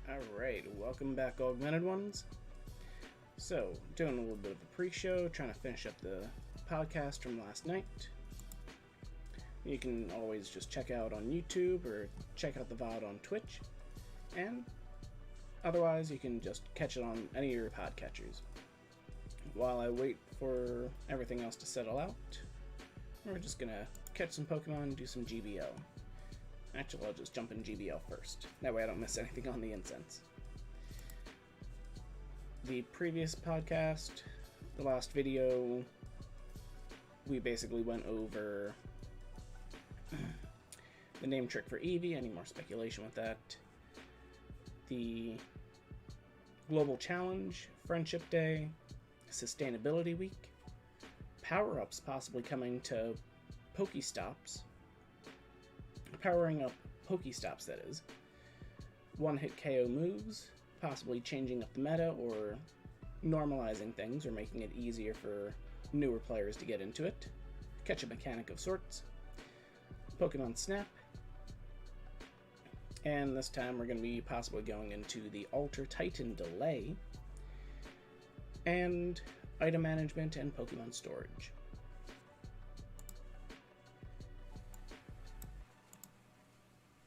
Alright, welcome back, Augmented Ones. So, doing a little bit of a pre-show, trying to finish up the podcast from last night. You can always just check out on YouTube or check out the VOD on Twitch. And otherwise, you can just catch it on any of your podcatchers. While I wait for everything else to settle out, we're just gonna catch some Pokemon and do some GBL. Actually, I'll just jump in GBL first. That way I don't miss anything on the incense. The previous podcast, the last video, we basically went over the name trick for Eevee, any more speculation with that, the Global Challenge, Friendship Day, Sustainability Week, power-ups possibly coming to Pokestops, powering up Pokestops, that is, one-hit KO moves, possibly changing up the meta or normalizing things or making it easier for newer players to get into it, catch-up mechanic of sorts, Pokemon Snap, and this time we're going to be possibly going into the Alter Titan delay, and item management and Pokemon storage.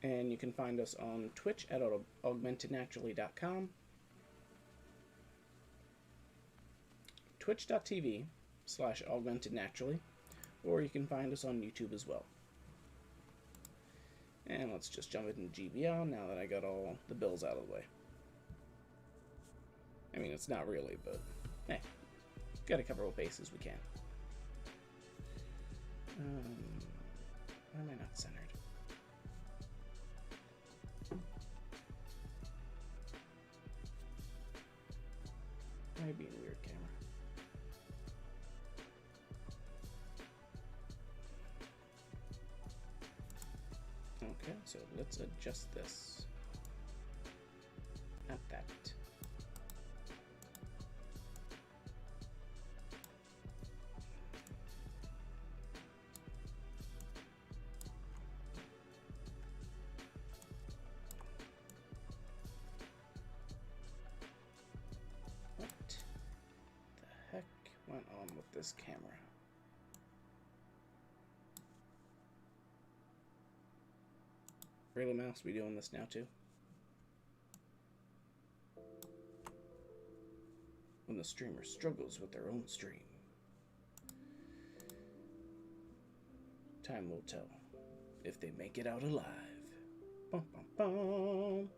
And you can find us on Twitch at augmentednaturally.com, twitch.tv/augmentednaturally, or you can find us on YouTube as well. And let's just jump into GBL now that I got all the bills out of the way. I mean, it's not really, but hey, gotta cover what bases we can. Why am I not centered? Might be a weird camera. Okay, so let's adjust this. Not that. Went on with this camera. Really, Mouse, we doing this now too? When the streamer struggles with their own stream, time will tell if they make it out alive. Bum, bum, bum.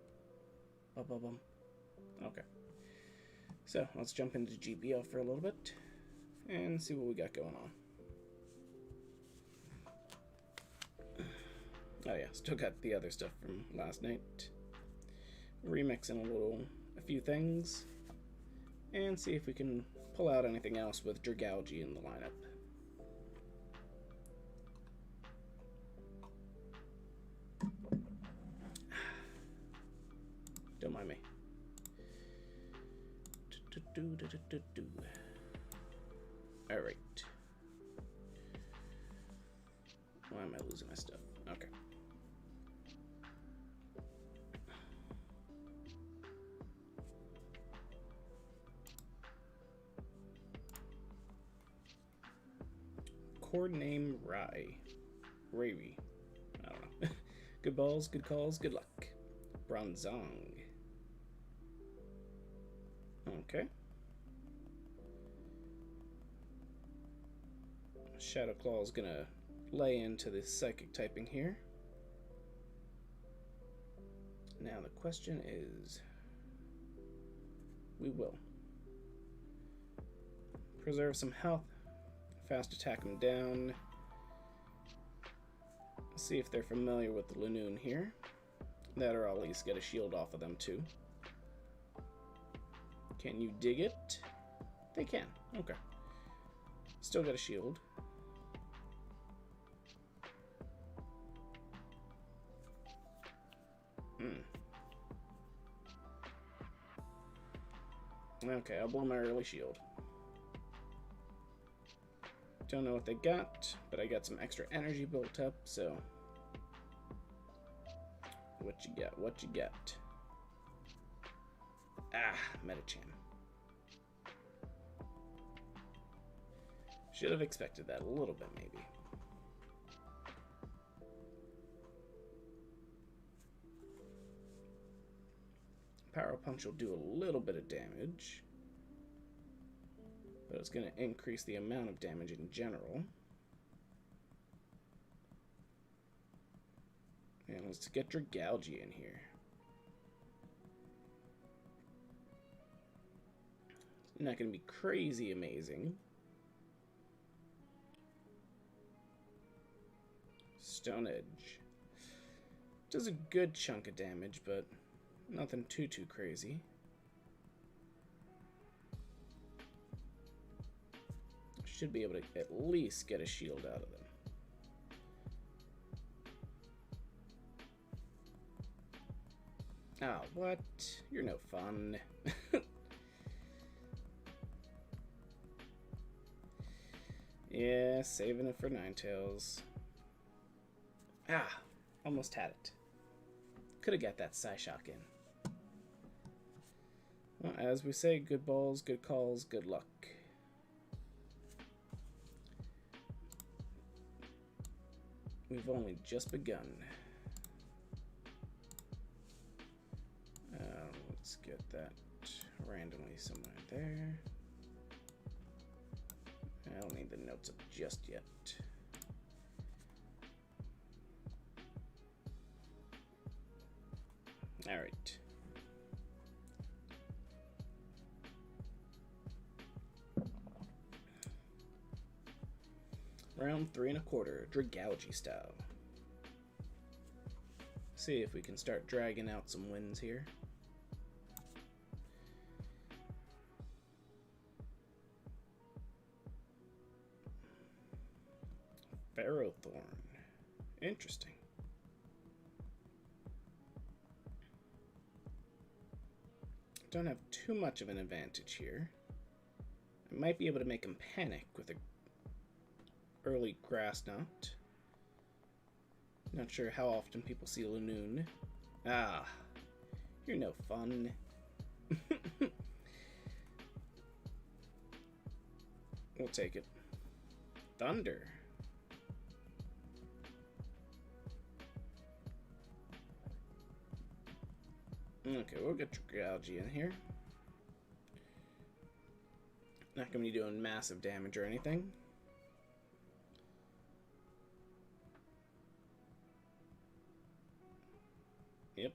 Bum, bum, bum. Okay. So, let's jump into GBL for a little bit and see what we got going on. Oh yeah, still got the other stuff from last night. Remixing a few things, and see if we can pull out anything else with Dragalge in the lineup. Don't mind me. Alright. Why am I losing my stuff? Okay. Chord name Rai. Ravy. I don't know. Good balls, good calls, good luck. Bronzong. Okay. Shadow Claw is gonna lay into the psychic typing here. Now the question is, we will preserve some health, fast attack them down, see if they're familiar with the Lanoon here. That, or I'll at least get a shield off of them too. Can you dig it? They can. Okay. Still got a shield. Okay, I'll blow my early shield. Don't know what they got, but I got some extra energy built up, so... What you got? What you got? Ah, Metacham. Should have expected that a little bit, maybe. Power Punch will do a little bit of damage, but it's going to increase the amount of damage in general. And let's get Dragalge in here. It's not going to be crazy amazing. Stone Edge does a good chunk of damage, but nothing too crazy. Should be able to at least get a shield out of them. Ah, what? You're no fun. Yeah, saving it for Ninetales. Ah, almost had it. Could have got that Psyshock in. Well, as we say, good balls, good calls, good luck. We've only just begun. Let's get that randomly somewhere there. I don't need the notes up just yet. All right. Round 3 1/4, Dragalge style. See if we can start dragging out some wins here. Ferrothorn. Interesting. Don't have too much of an advantage here. I might be able to make him panic with a early Grass Knot. Not sure how often people see Lanoon. Ah, you're no fun. We'll take it. Thunder. Okay, we'll get Dragalge in here. Not going to be doing massive damage or anything. Yep.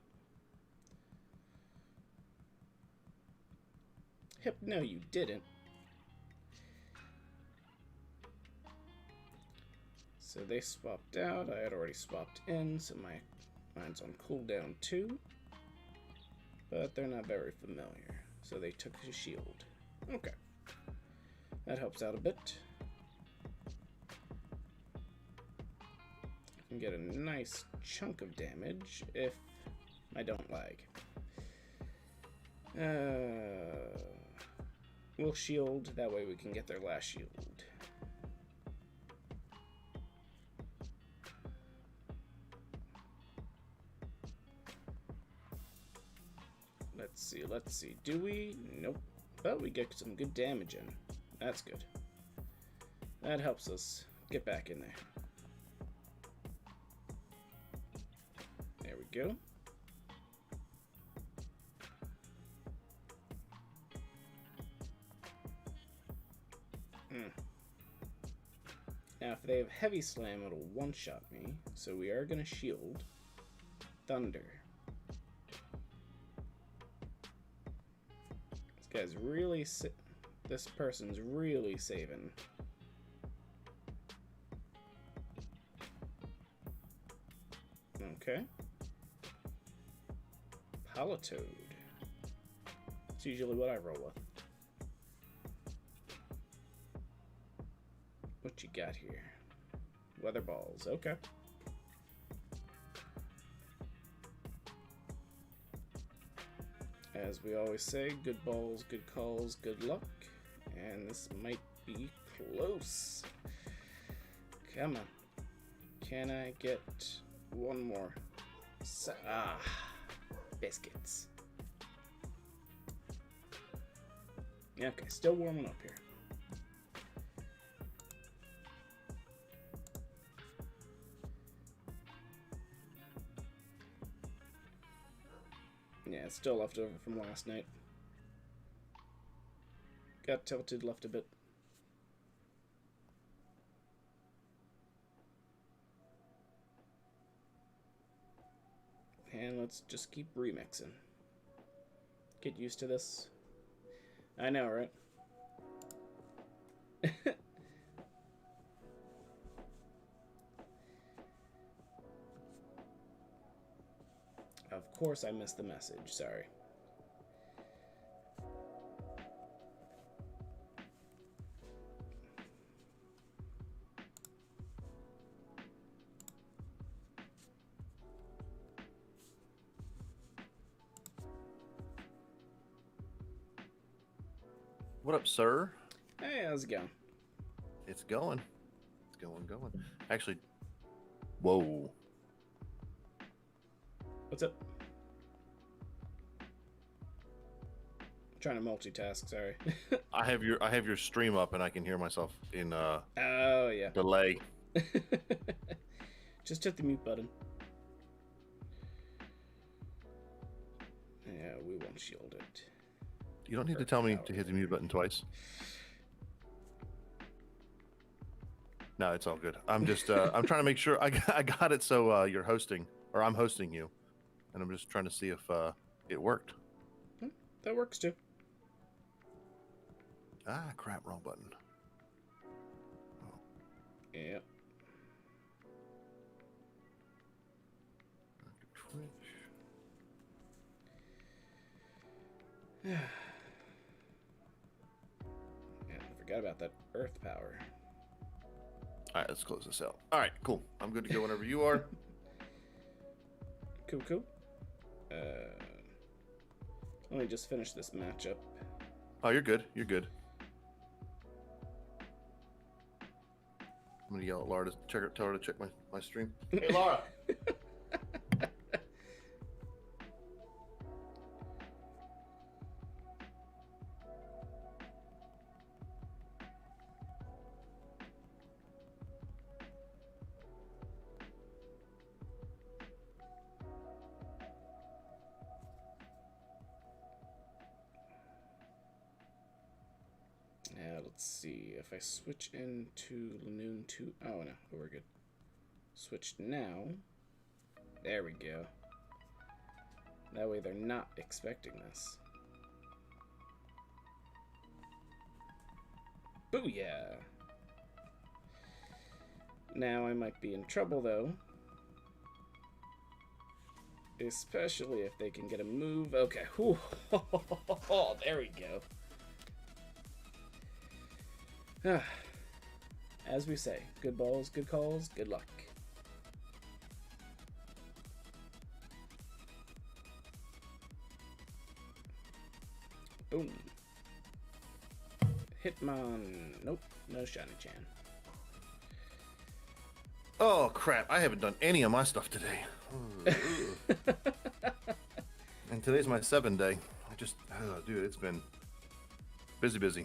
No, you didn't. So they swapped out. I had already swapped in, so mine's on cooldown too. But they're not very familiar, so they took his shield. Okay. That helps out a bit. I can get a nice chunk of damage if I don't lag. We'll shield, that way we can get their last shield. Let's see. Do we? Nope. But we get some good damage in. That's good. That helps us get back in there. There we go. Now, if they have Heavy Slam, it'll one-shot me. So we are going to shield. Thunder. This guy's really... This person's really saving. Okay. Politoed. That's usually what I roll with. What you got here? Weather balls. Okay. As we always say, good balls, good calls, good luck. And this might be close. Come on. Can I get one more? Biscuits. Okay, still warming up here. Yeah, it's still left over from last night. Got tilted, left a bit. And let's just keep remixing. Get used to this. I know, right? Of course I missed the message, sorry. What up, sir? Hey, how's it going? It's going. It's going. Actually, whoa. What's up? I'm trying to multitask, sorry. I have your stream up and I can hear myself in Oh, yeah. delay. Just hit the mute button. Yeah, we won't shield it. You don't need to tell me to hit the mute button twice. No, it's all good. I'm just I'm trying to make sure I got it so you're hosting, or I'm hosting you, and I'm just trying to see if it worked. That works too. Ah, crap, wrong button. Oh. Yeah. Twitch. Yeah, I forgot about that earth power. All right, let's close this out. All right, cool. I'm good to go whenever you are. Cool. Let me just finish this matchup. Oh, you're good. You're good. I'm gonna yell at Laura to tell her to check my stream. Hey, Laura. Let's see if I switch into Lanoon 2. Oh no, we're good. Switch now. There we go. That way they're not expecting this. Booyah! Now I might be in trouble though. Especially if they can get a move. Okay. Whew. There we go. As we say, good balls, good calls, good luck. Boom. Hitmon. Nope, no Shiny Chan. Oh crap! I haven't done any of my stuff today. And today's my 7th day. Dude, it's been busy.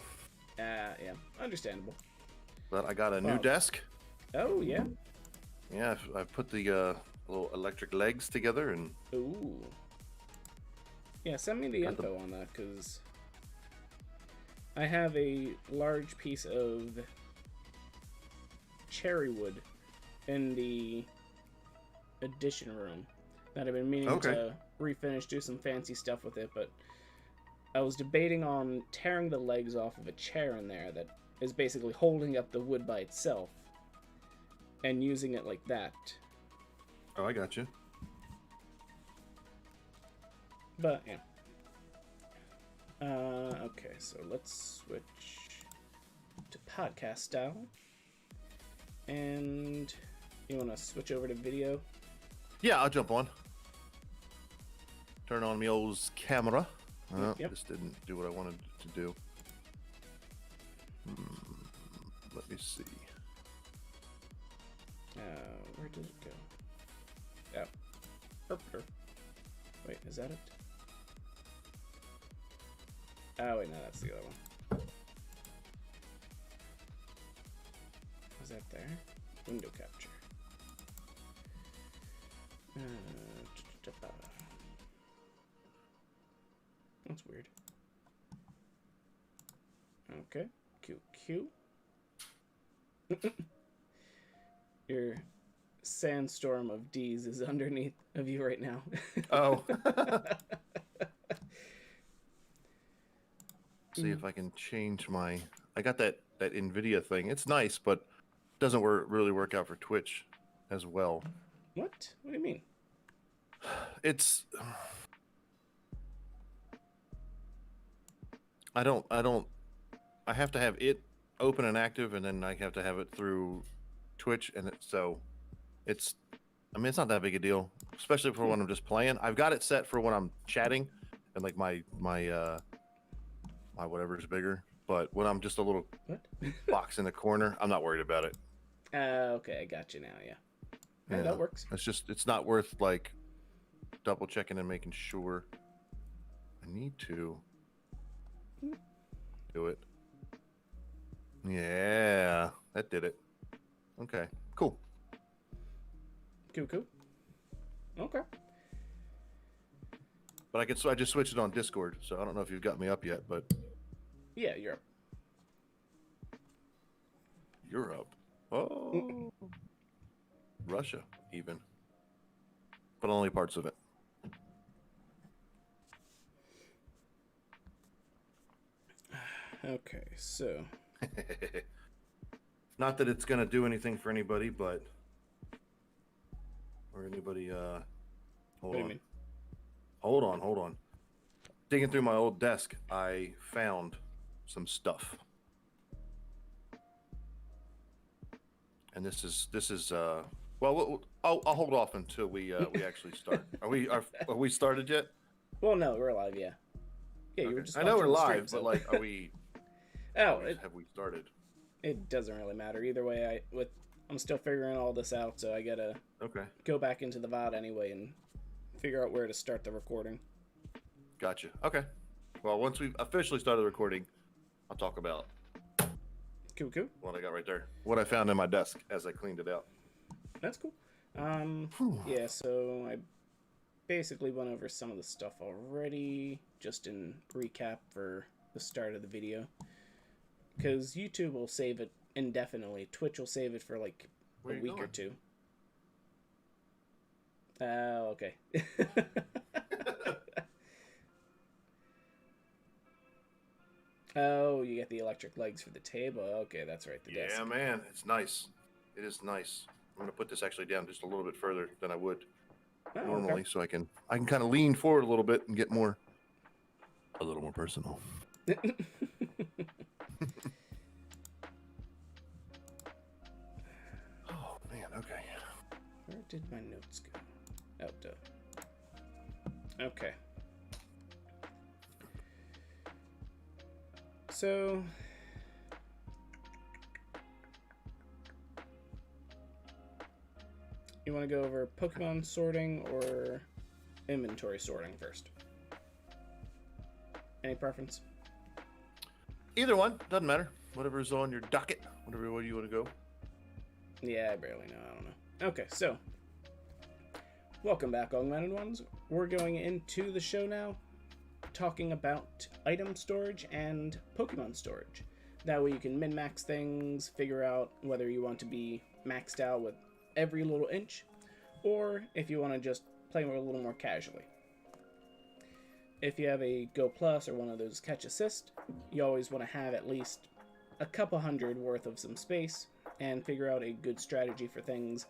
Yeah, understandable. But I got a new desk. Oh, yeah? Yeah, I put the little electric legs together and... Ooh. Yeah, send me the info on that, because I have a large piece of cherry wood in the addition room that I've been meaning to refinish, do some fancy stuff with it, but I was debating on tearing the legs off of a chair in there that is basically holding up the wood by itself and using it like that. Oh, I got you. But, yeah. Okay, so let's switch to podcast style. And you want to switch over to video? Yeah, I'll jump on. Turn on my old camera. This didn't do what I wanted to do. Let me see. Where did it go? Yeah. Wait, is that it? Oh, wait, no, that's the other one. that there? Window capture. That's weird. Okay. QQ. Your sandstorm of D's is underneath of you right now. Oh. See if I can change my... I got that NVIDIA thing. It's nice, but doesn't really work out for Twitch as well. What? What do you mean? It's... I have to have it open and active, and then I have to have it through Twitch, and it's... I mean, it's not that big a deal, especially for when I'm just playing. I've got it set for when I'm chatting, and like my whatever is bigger. But when I'm just a little box in the corner, I'm not worried about it. Okay, I got you now. Yeah, that works. It's not worth like double checking and making sure. I need to do it. Yeah, that did it. Okay, cool. Cool. Okay. But I just switched it on Discord, so I don't know if you've got me up yet, but yeah, you're up. You're up. Oh, Russia even, but only parts of it. Okay, so not that it's gonna do anything for anybody, but or anybody. Hold on. Hold on. Digging through my old desk, I found some stuff, and this is well, I'll hold off until we actually start. Are we started yet? Well, no, we're live. Yeah, okay. You were just. I know we're live, stream, but like, are we? have we started? It doesn't really matter either way. I'm still figuring all this out, so I gotta go back into the VOD anyway and figure out where to start the recording. Gotcha. Okay. Well, once we've officially started recording, I'll talk about Cool. what I got right there. What I found in my desk as I cleaned it out. That's cool. Yeah, so I basically went over some of the stuff already, just in recap for the start of the video. Because YouTube will save it indefinitely. Twitch will save it for like a week or two. Okay. Oh, you get the electric legs for the table. Okay, that's right. The desk. Yeah, man, it's nice. It is nice. I'm gonna put this actually down just a little bit further than I would normally, so I can kind of lean forward a little bit and get a little more personal. Oh man, okay. Where did my notes go? Oh, duh. Okay. So you want to go over Pokemon sorting or inventory sorting first? Any preference? Either one, doesn't matter. Whatever's on your docket, whatever way you want to go. Yeah, I barely know. I don't know. Okay, so welcome back, Augmented Ones. We're going into the show now, talking about item storage and Pokemon storage. That way you can min-max things, figure out whether you want to be maxed out with every little inch, or if you want to just play a little more casually. If you have a Go Plus or one of those Catch Assist, you always want to have at least a couple hundred worth of some space and figure out a good strategy for things.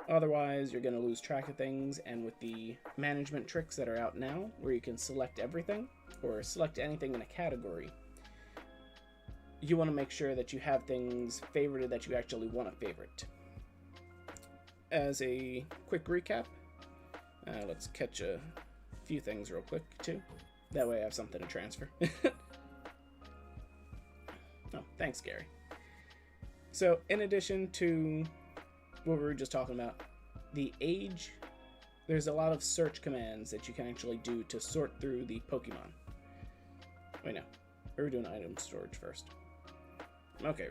Otherwise, you're going to lose track of things, and with the management tricks that are out now, where you can select everything, or select anything in a category, you want to make sure that you have things favorited that you actually want to favorite. As a quick recap, let's catch a few things real quick, too. That way I have something to transfer. Oh, thanks, Gary. So, in addition to what we were just talking about, the age, there's a lot of search commands that you can actually do to sort through the Pokemon. Wait, no. We're doing item storage first. Okay.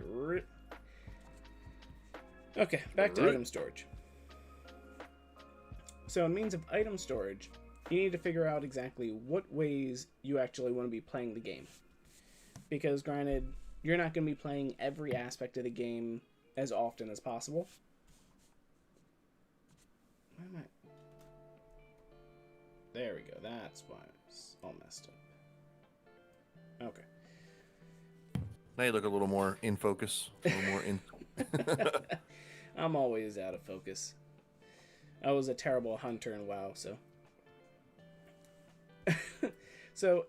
Okay, back to Right. item storage. So in means of item storage, you need to figure out exactly what ways you actually want to be playing the game. Because granted, you're not going to be playing every aspect of the game as often as possible. Why am I... There we go. That's why it's all messed up. Okay. Now you look a little more in focus. A little more in. I'm always out of focus. I was a terrible hunter in WoW, so... So,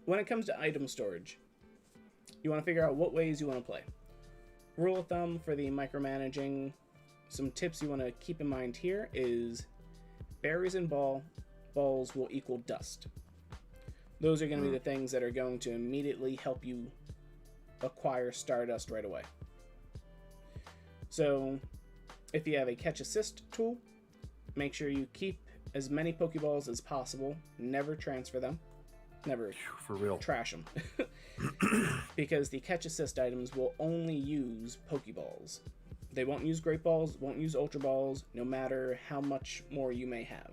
when it comes to item storage, you want to figure out what ways you want to play. Rule of thumb for the micromanaging, some tips you want to keep in mind here is berries and balls will equal dust. Those are going to be the things that are going to immediately help you acquire Stardust right away. So, if you have a catch assist tool, make sure you keep as many Pokeballs as possible. Never transfer them. Never For real. trash them. Because the catch assist items will only use Pokeballs. They won't use Great Balls, won't use Ultra Balls, no matter how much more you may have.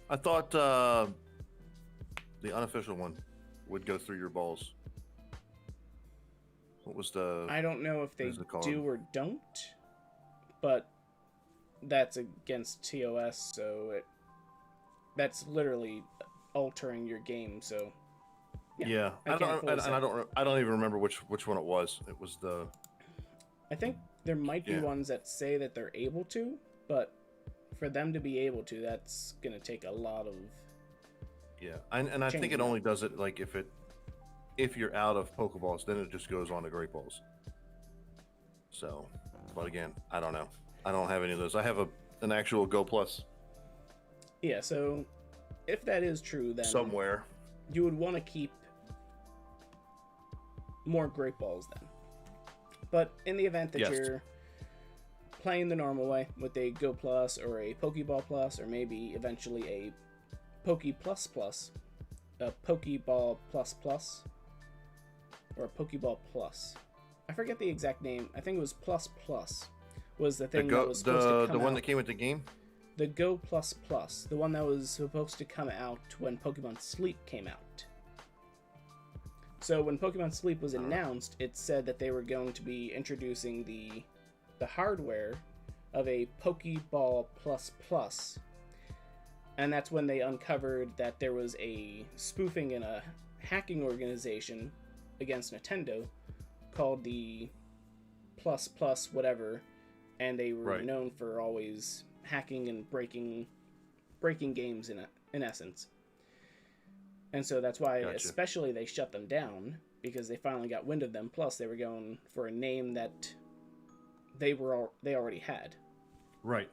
I thought the unofficial one would go through your balls. What was the... I don't know if they what is it called? do or don't, but that's against TOS, so that's literally altering your game. So Yeah, I I can't fully say. I don't even remember which one it was. It was the... I think there might be ones that say that they're able to, but for them to be able to, that's gonna take a lot of... Yeah, and I think changing it only does it like if you're out of Pokeballs, then it just goes on to Great Balls. So, but again, I don't know. I don't have any of those. I have an actual Go Plus Yeah, so if that is true, then somewhere. you would want to keep more Great Balls then. But in the event that Yes. you're playing the normal way with a Go Plus or a Pokeball Plus or maybe eventually a Poke Plus Plus, a Pokeball Plus Plus, or a Pokeball Plus. I forget the exact name. I think it was Plus Plus was the thing that was supposed to come the one out. that came with the game. The Go Plus Plus, the one that was supposed to come out when Pokemon Sleep came out. So when Pokemon Sleep was announced, it said that they were going to be introducing the hardware of a Pokeball Plus Plus. And that's when they uncovered that there was a spoofing and a hacking organization against Nintendo called the Plus Plus whatever, and they were Right. known for always hacking and breaking games in essence. And so that's why Gotcha. especially they shut them down, because they finally got wind of them. Plus they were going for a name that they already had. Right.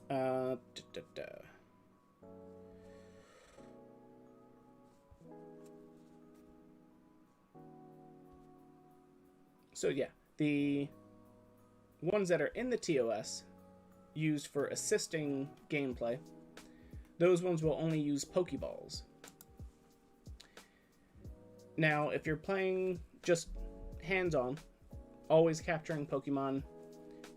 Da. So yeah, the ones that are in the TOS used for assisting gameplay, those ones will only use Pokeballs. Now, if you're playing just hands-on, always capturing Pokemon,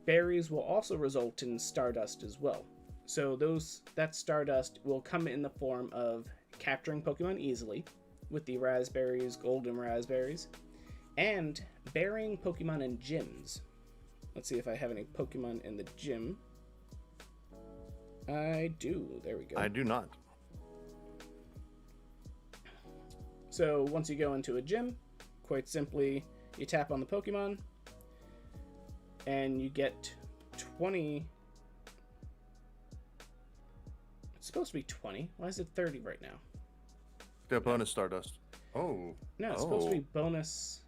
berries will also result in Stardust as well. So that Stardust will come in the form of capturing Pokemon easily with the raspberries, golden raspberries, and burying Pokemon in gyms. Let's see if I have any Pokemon in the gym. I do. There we go. I do not. So once you go into a gym, quite simply, you tap on the Pokemon, and you get 20. It's supposed to be 20. Why is it 30 right now? The bonus Stardust. Oh. No, it's supposed to be bonus.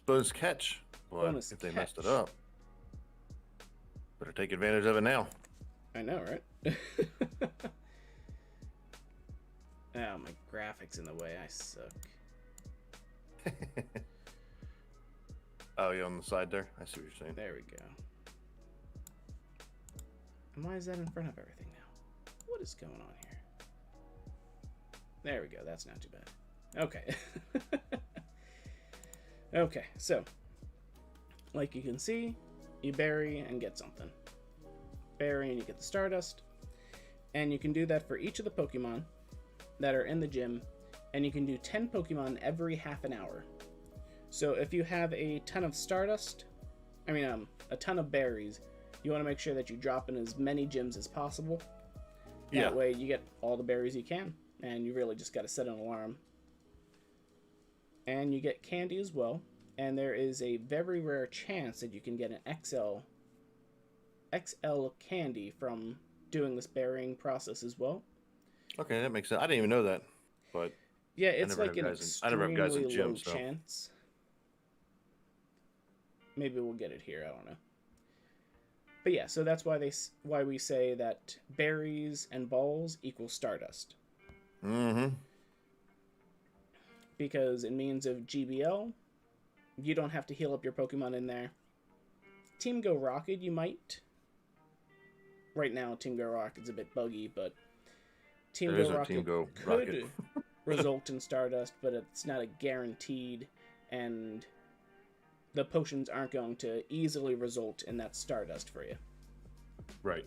Bonus catch. But Bonus if they messed it catch. up, better take advantage of it now. I know, right? Oh, my graphics in the way. I suck. Oh, yeah, on the side there. I see what you're saying. There we go. And why is that in front of everything now? What is going on here? There we go. That's not too bad. Okay. Okay, so like you can see, you bury and get something. Bury and you get the Stardust. And you can do that for each of the Pokemon that are in the gym, and you can do 10 Pokemon every half an hour. So if you have a ton of Stardust, a ton of berries, you want to make sure that you drop in as many gyms as possible. That way you get all the berries you can, and you really just got to set an alarm. And you get candy as well, and there is a very rare chance that you can get an XL candy from doing this burying process as well. Okay, that makes sense. I didn't even know that, but yeah, it's like an extremely low chance. Maybe we'll get it here. I don't know. But yeah, so that's why we say that berries and balls equal Stardust. Mm-hmm. Because in means of GBL, you don't have to heal up your Pokemon in there. Team Go Rocket, you might. Right now, Team Go Rocket's a bit buggy, but Team Go Rocket could result in Stardust, but it's not a guaranteed, and the potions aren't going to easily result in that Stardust for you. Right.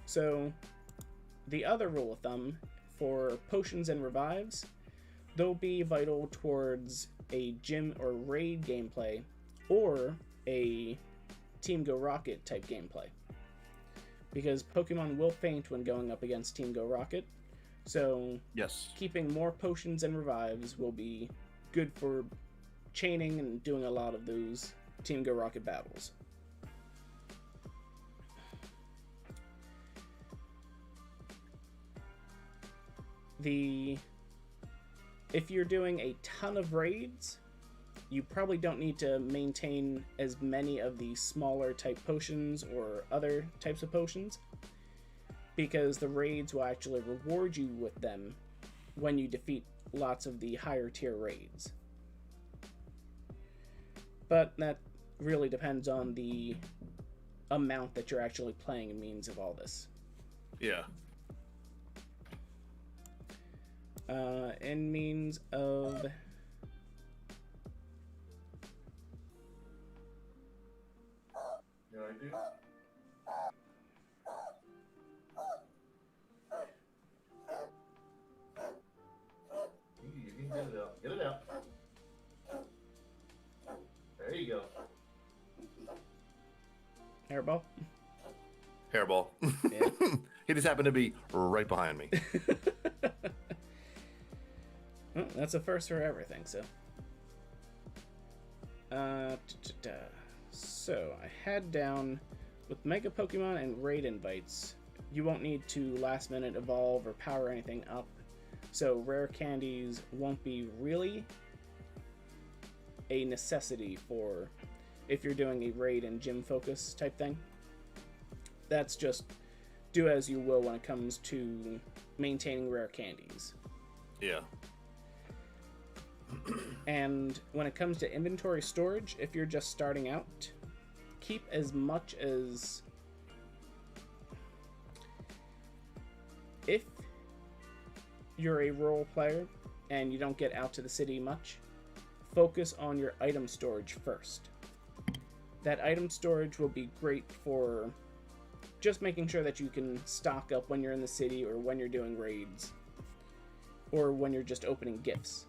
So, the other rule of thumb for potions and revives, they'll be vital towards a gym or raid gameplay, or a Team Go Rocket type gameplay. Because Pokemon will faint when going up against Team Go Rocket, so yes, keeping more potions and revives will be good for chaining and doing a lot of those Team Go Rocket battles. If you're doing a ton of raids, you probably don't need to maintain as many of the smaller type potions or other types of potions, because the raids will actually reward you with them when you defeat lots of the higher tier raids. But that really depends on the amount that you're actually playing in means of all this. Yeah. In means of... You know what I do? You can get it out. Get it out. There you go. Hairball? Hairball. Yeah. He just happened to be right behind me. Well, that's a first for everything, so. So, I had down with Mega Pokemon and Raid Invites, you won't need to last minute evolve or power anything up, so rare candies won't be really a necessity for if you're doing a raid and gym focus type thing. That's just do as you will when it comes to maintaining rare candies. Yeah. And when it comes to inventory storage, if you're just starting out, keep as much as... If you're a rural player and you don't get out to the city much, focus on your item storage first. That item storage will be great for just making sure that you can stock up when you're in the city or when you're doing raids or when you're just opening gifts.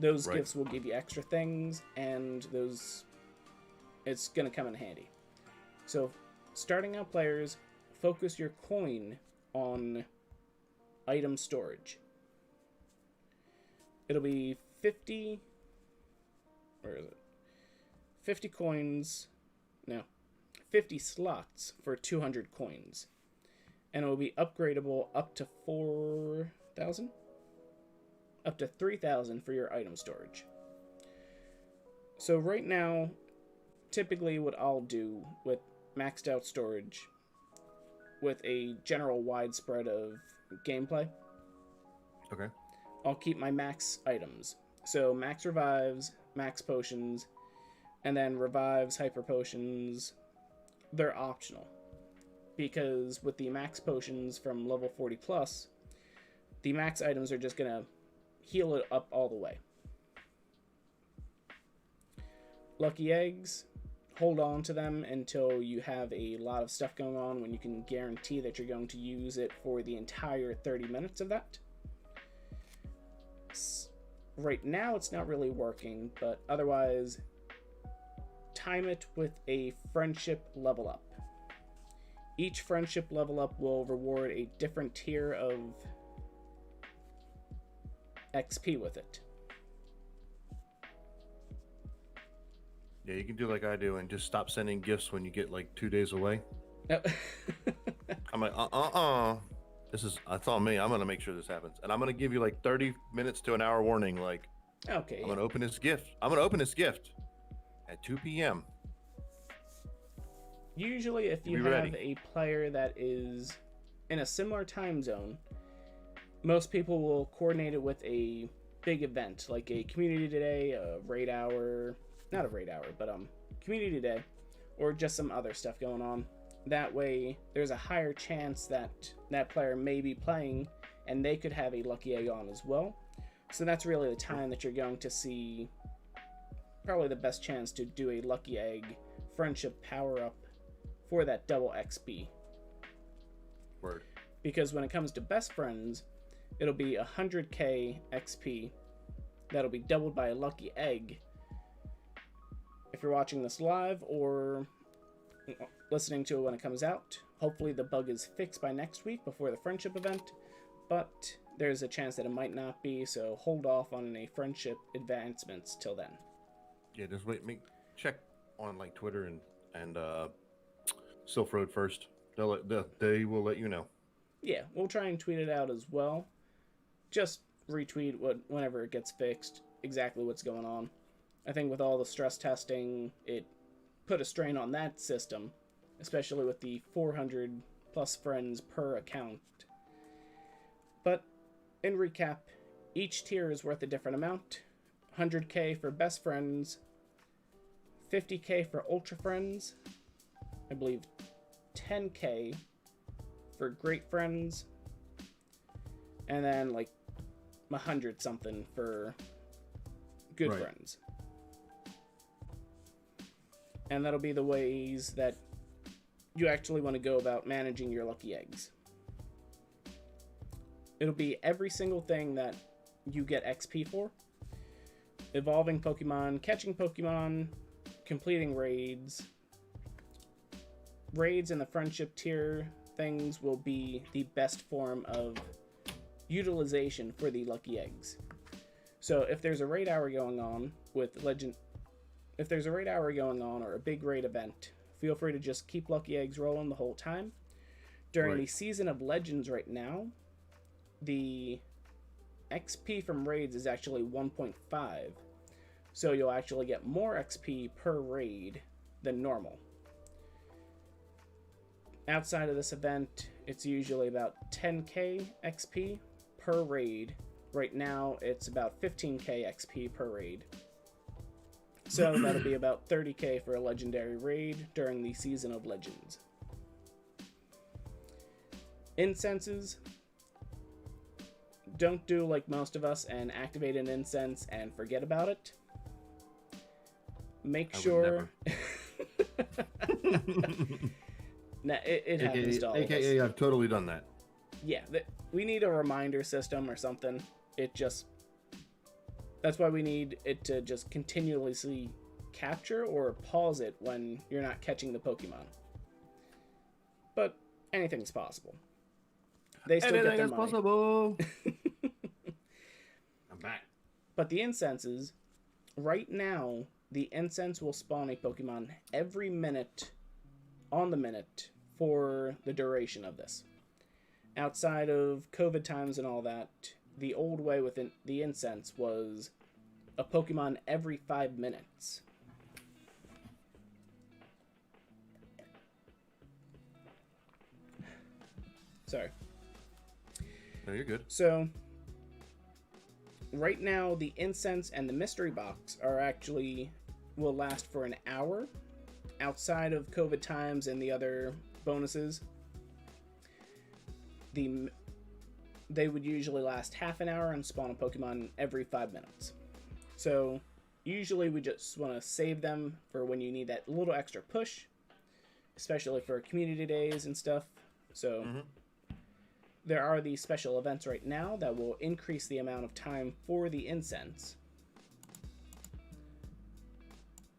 Those gifts will give you extra things, and it's going to come in handy. So, starting out players, focus your coin on item storage. It'll be 50... Where is it? 50 coins... No. 50 slots for 200 coins. And it will be upgradable up to 4,000? Up to 3,000 for your item storage. So right now, typically what I'll do with maxed out storage, with a general widespread of gameplay, Okay. I'll keep my max items. So max revives, max potions, and then revives, hyper potions, they're optional. Because with the max potions from level 40 plus, the max items are just going to heal it up all the way. lucky eggs, hold on to them until you have a lot of stuff going on when you can guarantee that you're going to use it for the entire 30 minutes of that. Right now it's not really working, but otherwise time it with a friendship level up. Each friendship level up will reward a different tier of XP with it. Yeah, you can do like I do and just stop sending gifts when you get like 2 days away. I'm like, that's on me. I'm gonna make sure this happens, and I'm gonna give you like 30 minutes to an hour warning. Like, okay, I'm gonna open this gift. I'm gonna open this gift at 2 p.m. Usually, if you have a player that is in a similar time zone, most people will coordinate it with a big event, like a community day, a raid hour, not a raid hour, but community day, or just some other stuff going on. That way, there's a higher chance that that player may be playing, and they could have a lucky egg on as well. So that's really the time that you're going to see probably the best chance to do a lucky egg friendship power up for that double XP. Word. Because when it comes to best friends, it'll be 100k XP that'll be doubled by a lucky egg. If you're watching this live or listening to it when it comes out, hopefully the bug is fixed by next week before the friendship event, but there's a chance that it might not be, so hold off on any friendship advancements till then. Yeah, just check on like Twitter and Sylph Road first. They will let you know. Yeah, we'll try and tweet it out as well. Just retweet whenever it gets fixed, exactly what's going on. I think with all the stress testing, it put a strain on that system, especially with the 400 plus friends per account. But in recap, each tier is worth a different amount. 100k for best friends, 50k for ultra friends, I believe 10k for great friends, and then like 100 something for good friends. And that'll be the ways that you actually want to go about managing your lucky eggs. It'll be every single thing that you get XP for. Evolving Pokemon, catching Pokemon, completing raids. Raids and the friendship tier things will be the best form of utilization for the lucky eggs. So if there's a raid hour going on with if there's a raid hour going on or a big raid event, feel free to just keep lucky eggs rolling the whole time. During the season of Legends right now, the XP from raids is actually 1.5. So you'll actually get more XP per raid than normal. Outside of this event, it's usually about 10k XP per raid. Right now, it's about 15k XP per raid. So that'll be about 30k for a legendary raid during the season of Legends. Incenses. Don't do like most of us and activate an incense and forget about it. Make sure... Nah, it happens to all of us. AKA, I've totally done that. Yeah, we need a reminder system or something. That's why we need it to just continuously capture or pause it when you're not catching the Pokemon. But anything's possible. They still get their money. Possible. I'm back. But the incenses, right now, the incense will spawn a Pokemon every minute on the minute for the duration of this. Outside of COVID times and all that, the old way with the incense was a Pokemon every 5 minutes. Sorry. No, you're good. So, right now, the incense and the mystery box will last for an hour. Outside of COVID times and the other bonuses, they would usually last half an hour and spawn a Pokemon every 5 minutes. So usually we just want to save them for when you need that little extra push, especially for community days and stuff. So there are these special events right now that will increase the amount of time for the incense.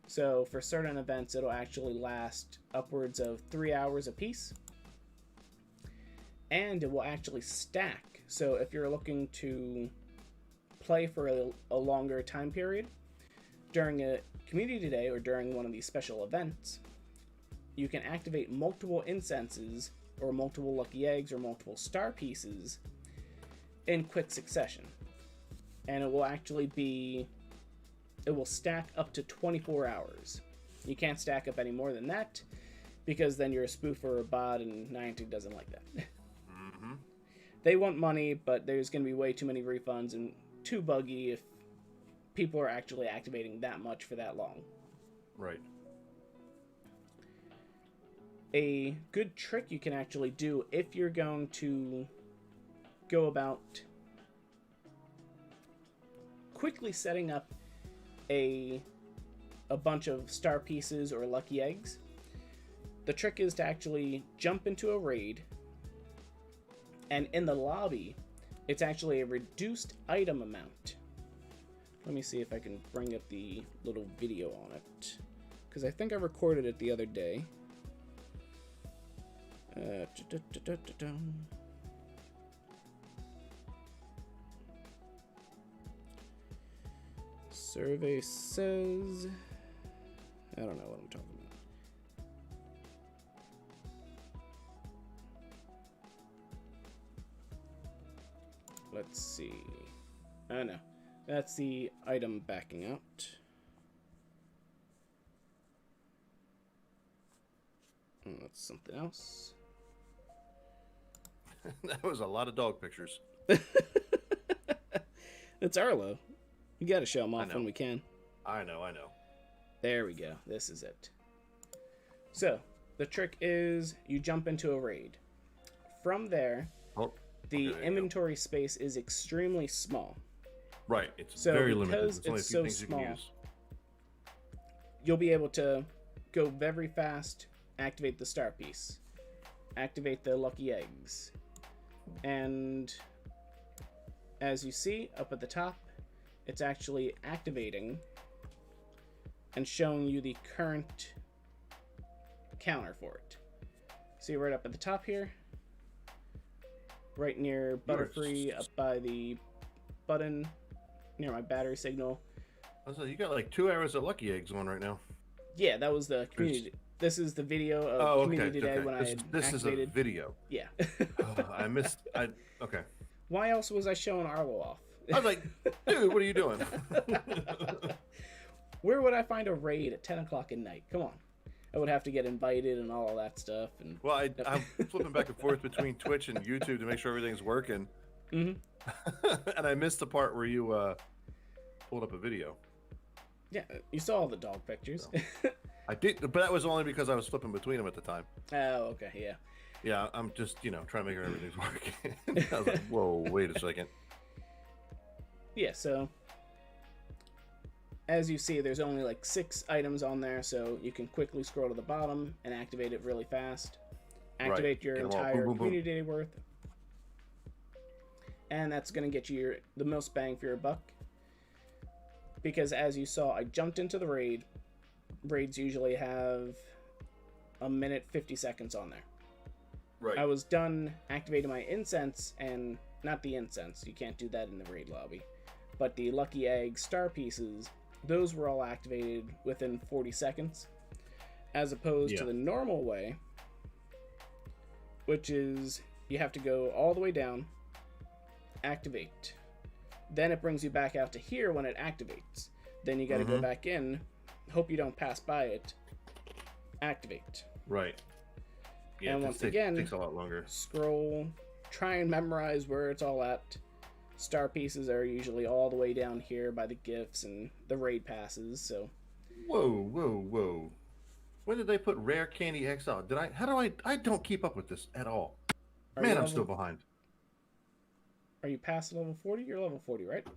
So for certain events, it'll actually last upwards of 3 hours apiece. And it will actually stack. So if you're looking to play for a longer time period during a community day or during one of these special events, you can activate multiple incenses or multiple lucky eggs or multiple star pieces in quick succession. And it will actually it will stack up to 24 hours. You can't stack up any more than that because then you're a spoof or a bot, and Niantic doesn't like that. They want money, but there's going to be way too many refunds and too buggy if people are actually activating that much for that long. Right. A good trick you can actually do if you're going to go about quickly setting up a bunch of star pieces or lucky eggs, the trick is to actually jump into a raid, and in the lobby it's actually a reduced item amount. Let me see if I can bring up the little video on it, because I think I recorded it the other day. Survey says, I don't know what I'm talking about. Let's see. Oh no, that's the item backing out. Oh, that's something else. That was a lot of dog pictures. It's Arlo. You gotta show them off when we can. I know. There we go. This is it. So, the trick is you jump into a raid. From there, the inventory space is extremely small. Right. It's very limited. Because it's so small, you'll be able to go very fast, activate the star piece, activate the lucky eggs. And as you see up at the top, it's actually activating and showing you the current counter for it. See right up at the top here, right near Butterfree, up by the button near my battery signal. So you got like 2 hours of lucky eggs on right now. Yeah, that was the community. This is the video of community day when I had this activated. Is a video. Yeah. Okay. Why else was I showing Arlo off? I was like, dude, what are you doing? Where would I find a raid at 10 o'clock at night? Come on. I would have to get invited and all of that stuff. And well, I'm flipping back and forth between Twitch and YouTube to make sure everything's working. And I missed the part where you pulled up a video. Yeah, you saw all the dog pictures. So, I did, but that was only because I was flipping between them at the time. Oh, okay, yeah. Yeah, I'm just, trying to make sure everything's working. I was like, whoa, wait a second. Yeah, so as you see, there's only like 6 items on there, so you can quickly scroll to the bottom and activate it really fast. Activate your entire community day worth. And that's going to get you the most bang for your buck. Because as you saw, I jumped into the raid. Raids usually have a minute 50 seconds on there. Right. I was done activating my incense, and not the incense, you can't do that in the raid lobby, but the lucky egg star pieces, those were all activated within 40 seconds, as opposed to the normal way, which is you have to go all the way down, activate, then it brings you back out to here when it activates, then you got to go back in, hope you don't pass by it, activate. Right. Yeah, and once again, takes a lot longer. Scroll, try and memorize where it's all at. Star pieces are usually all the way down here by the gifts and the raid passes. So, whoa! When did they put Rare Candy XL? I don't keep up with this at all. Man, I'm still behind. Are you past level 40? You're level 40, right?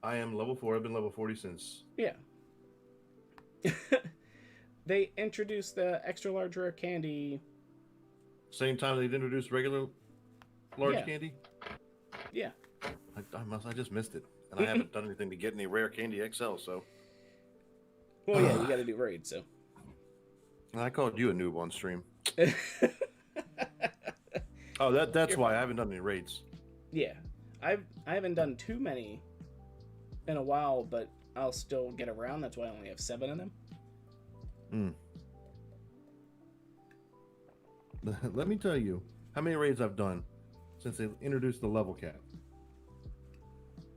I am level 4. I've been level 40 since. Yeah. They introduced the extra large rare candy. Same time they've introduced regular large candy? Yeah. I just missed it. And I haven't done anything to get any rare candy XL, so. Well, yeah, you got to do raids, so. I called you a noob on stream. Oh, that's why I haven't done any raids. Yeah. I haven't done too many in a while, but I'll still get around. That's why I only have 7 of them. Let me tell you how many raids I've done since they introduced the level cap.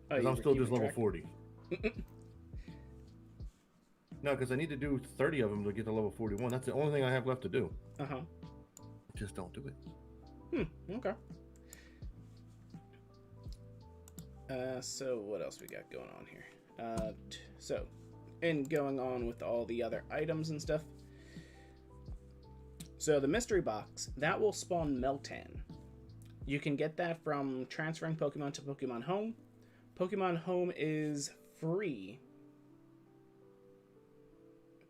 Because I'm still just level 40. No, because I need to do 30 of them to get to level 41. That's the only thing I have left to do. Just don't do it. Okay. So what else we got going on here? So, and going on with all the other items and stuff. So the mystery box, that will spawn Meltan. You can get that from transferring Pokemon to Pokemon Home. Pokemon Home is free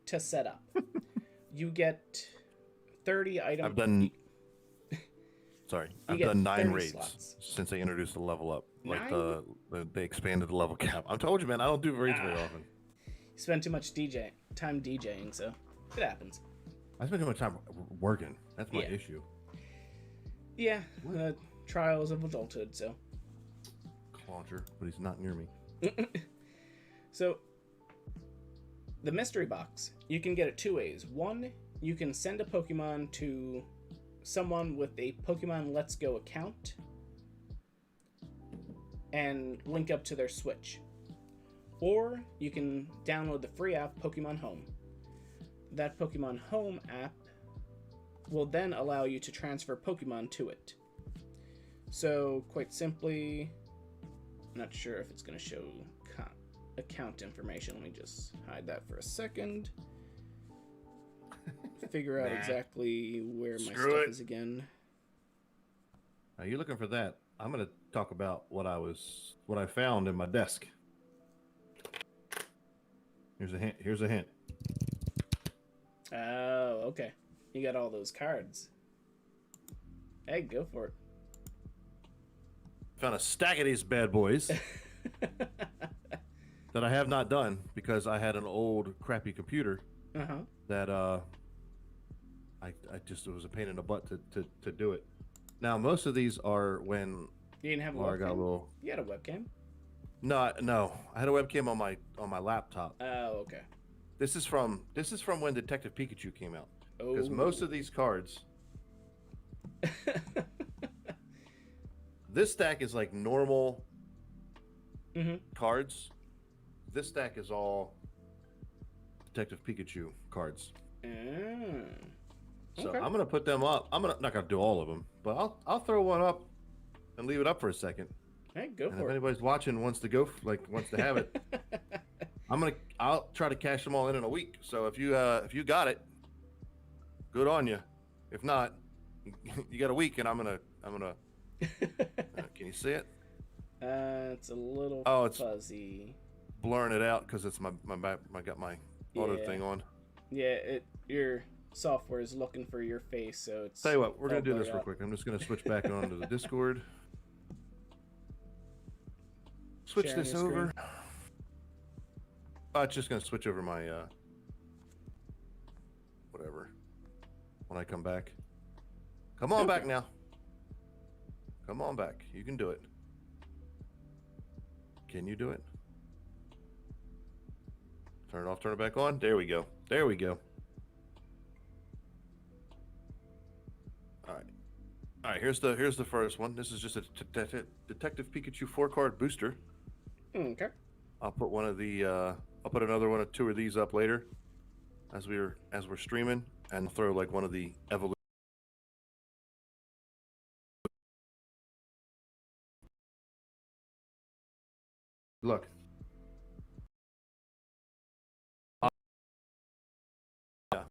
to set up. You get 30 items. I've done I've done 9 raids slots since they introduced the level up. Like they expanded the level cap. I told you, man, I don't do raids very often. You spend too much time DJing, so it happens. I spend too much time working. That's my issue. Yeah, trials of adulthood, so. Launcher, but he's not near me. So, the mystery box, you can get it 2 ways. One, you can send a Pokemon to someone with a Pokemon Let's Go account and link up to their Switch. Or you can download the free app Pokemon Home. That Pokemon Home app will then allow you to transfer Pokemon to it. So, quite simply, I'm not sure if it's going to show account information. Let me just hide that for a second. Figure out exactly where my stuff is again. Now you're looking for that. I'm going to talk about what I found in my desk. Here's a hint. Here's a hint. Oh, okay. You got all those cards. Hey, go for it. Found a stack of these bad boys that I have not done because I had an old crappy computer that I just, it was a pain in the butt to do it. Now most of these are when you didn't have a webcam. You had a webcam. No, I had a webcam on my laptop. Oh, okay. This is from when Detective Pikachu came out. Because most of these cards, this stack is like normal cards. This stack is all Detective Pikachu cards. So I'm gonna put them up. Not gonna do all of them, but I'll throw one up and leave it up for a second. Hey, go for it. If anybody's watching wants to have it, I'll try to cash them all in a week. So if you got it, good on you. If not, you got a week, and I'm gonna. Can you see it? It's a little fuzzy. Blurring it out because it's I got my auto thing on. Yeah, your software is looking for your face, so it's. Tell you what, we're gonna do this real quick. I'm just gonna switch back onto the Discord. Switch this over. It's just gonna switch over my whatever when I come back. Come on back now. Come on back. You can do it. Can you do it? Turn it off, turn it back on. There we go. There we go. All right, here's the first one. This is just a Detective Pikachu 4-card booster. Okay. I'll put one of the I'll put another one or two of these up later as we're streaming, and throw like one of the evolution. Look. Yeah.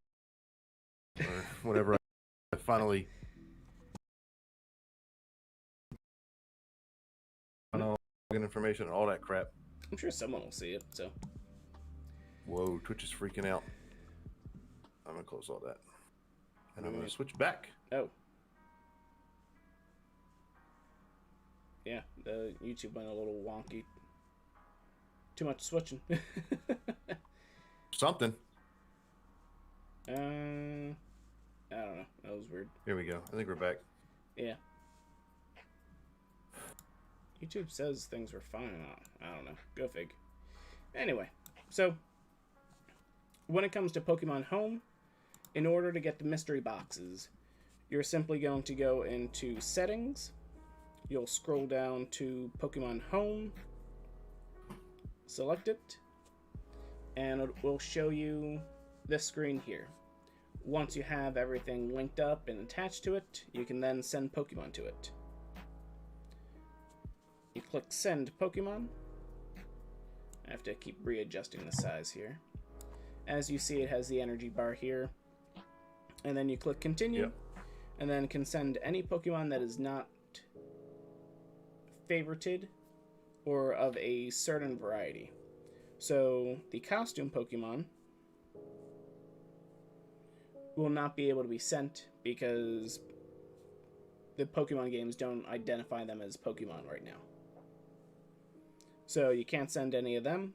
Or whatever I finally login information and all that crap. I'm sure someone will see it, so. Whoa, Twitch is freaking out. I'm going to close all that. And I'm going to switch back. Oh. Yeah, the YouTube went a little wonky. Too much switching. Something. I don't know. That was weird. Here we go. I think we're back. Yeah. YouTube says things were fine. I don't know. Go fig. Anyway, so when it comes to Pokemon Home, in order to get the mystery boxes, you're simply going to go into Settings. You'll scroll down to Pokemon Home, select it, and it will show you this screen here. Once you have everything linked up and attached to it, you can then send Pokemon to it. You click Send Pokemon. I have to keep readjusting the size here. As you see, it has the energy bar here. And then you click Continue, yep. And then can send any Pokemon that is not favorited or of a certain variety. So the costume Pokemon will not be able to be sent because the Pokemon games don't identify them as Pokemon right now. So you can't send any of them.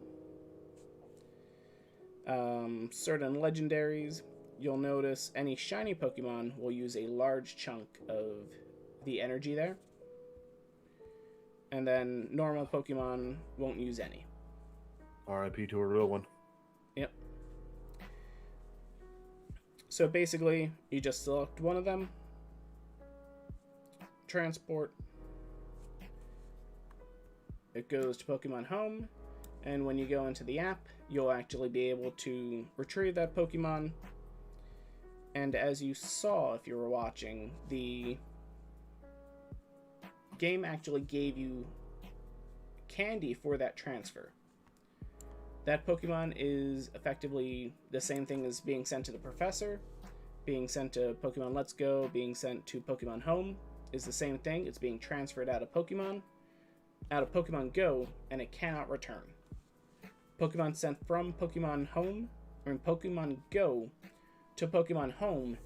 Certain legendaries, you'll notice any shiny Pokemon will use a large chunk of the energy there. And then normal Pokemon won't use any. RIP to a real one. Yep. So basically, you just select one of them, transport, it goes to Pokemon Home, and when you go into the app, you'll actually be able to retrieve that Pokemon. And as you saw if you were watching, the game actually gave you candy for that transfer. That Pokemon is effectively the same thing as being sent to the professor, being sent to Pokemon Let's Go, being sent to Pokemon Home is the same thing. It's being transferred out of Pokemon Go, and it cannot return. Pokemon sent from Pokemon Home, or in Pokemon Go to Pokemon Home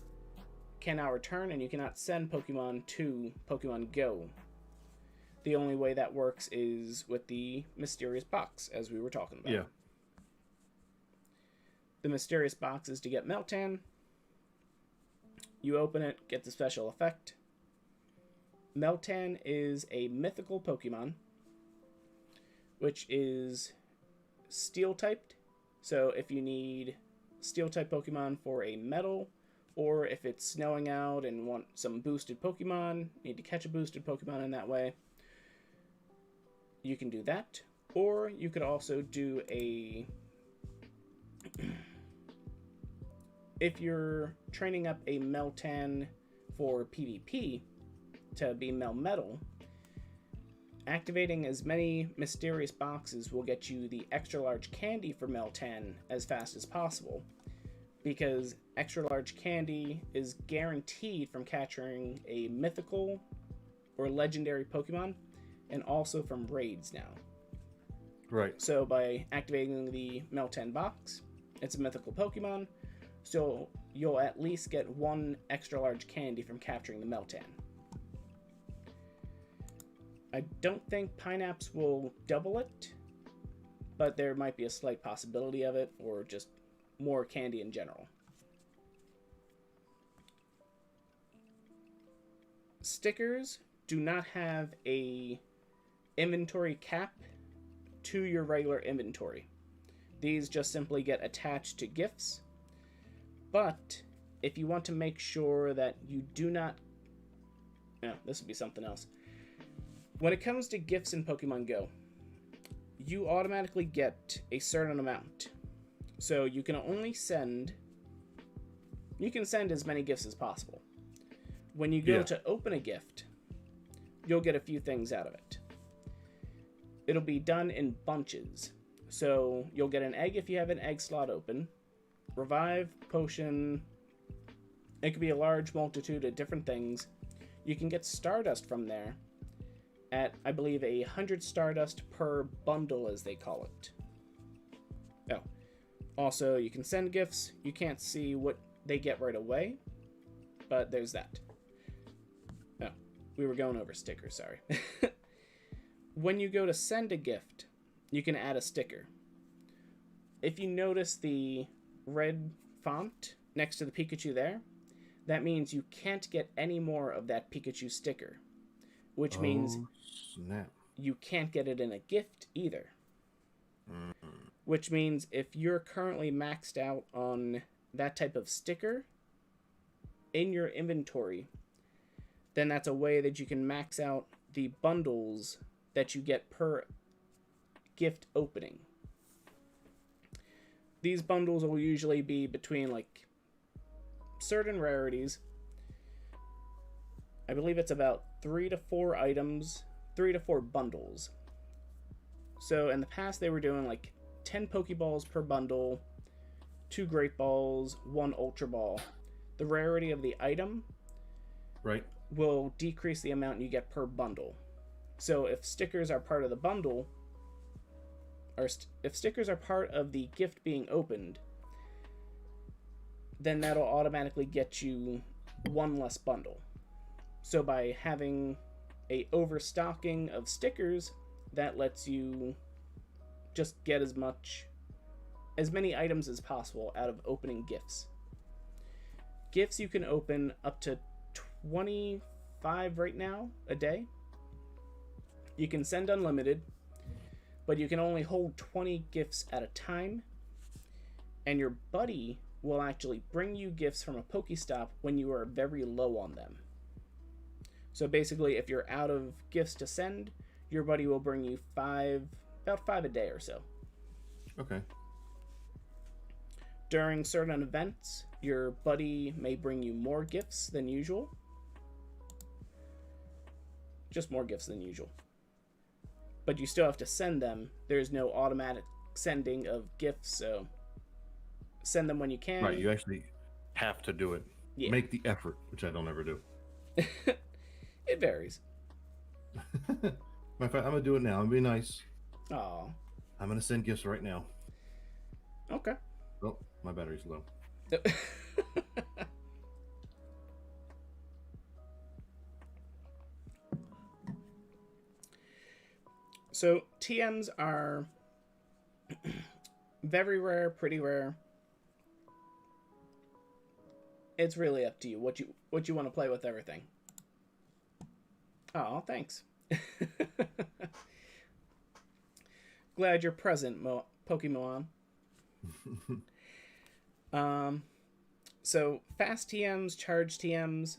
cannot return, and you cannot send Pokemon to Pokemon Go. The only way that works is with the mysterious box, as we were talking about. Yeah. The mysterious box is to get Meltan. You open it, get the special effect. Meltan is a mythical Pokemon, which is Steel-typed. So if you need Steel-type Pokemon for a metal, or if it's snowing out and want some boosted Pokemon, need to catch a boosted Pokemon in that way, you can do that. Or you could also do a... if you're training up a Meltan for PvP to be Melmetal, activating as many mysterious boxes will get you the extra large candy for Meltan as fast as possible, because extra large candy is guaranteed from capturing a mythical or legendary Pokemon, and also from raids now. Right. So by activating the Meltan box, it's a mythical Pokemon, so you'll at least get one extra large candy from capturing the Meltan. I don't think Pineapps will double it, but there might be a slight possibility of it, or just more candy in general. Stickers do not have a inventory cap to your regular inventory. These just simply get attached to gifts. But if you want to make sure that you do not... No, this would be something else. When it comes to gifts in Pokemon Go, you automatically get a certain amount. So you can only send... You can send as many gifts as possible. When you go to open a gift, you'll get a few things out of it. It'll be done in bunches. So you'll get an egg if you have an egg slot open. Revive, potion, it could be a large multitude of different things. You can get Stardust from there. at, I believe, 100 Stardust per bundle, as they call it. Oh. Also, you can send gifts. You can't see what they get right away, but there's that. Oh, we were going over stickers, sorry. When you go to send a gift, you can add a sticker. If you notice the red font next to the Pikachu there, that means you can't get any more of that Pikachu sticker, which means snap. You can't get it in a gift either. Mm-hmm. Which means if you're currently maxed out on that type of sticker in your inventory, then that's a way that you can max out the bundles that you get per gift opening. These bundles will usually be between like certain rarities. I believe it's about 3 to 4 items, 3 to 4 bundles. So in the past they were doing like 10 Pokeballs per bundle, 2 Great Balls, 1 Ultra Ball. The rarity of the item will decrease the amount you get per bundle. So if stickers are part of the bundle, or if stickers are part of the gift being opened, then that'll automatically get you 1 less bundle. So by having a overstocking of stickers, that lets you just get as many items as possible out of opening gifts. Gifts you can open up to 25 right now a day. You can send unlimited, but you can only hold 20 gifts at a time, and your buddy will actually bring you gifts from a Pokestop when you are very low on them. So basically, if you're out of gifts to send, your buddy will bring you about 5 a day or so. Okay. During certain events, your buddy may bring you more gifts than usual. Just more gifts than usual. But you still have to send them. There's no automatic sending of gifts, so send them when you can. Right, you actually have to do it. Yeah. Make the effort, which I don't ever do. It varies. My friend, I'm going to do it now. I'm going to be nice. Aw. I'm going to send gifts right now. Okay. Oh, my battery's low. So TMs are very rare, pretty rare. It's really up to you what you want to play with everything. Oh, thanks. Glad you're present, Pokemon. So fast TMs, charge TMs.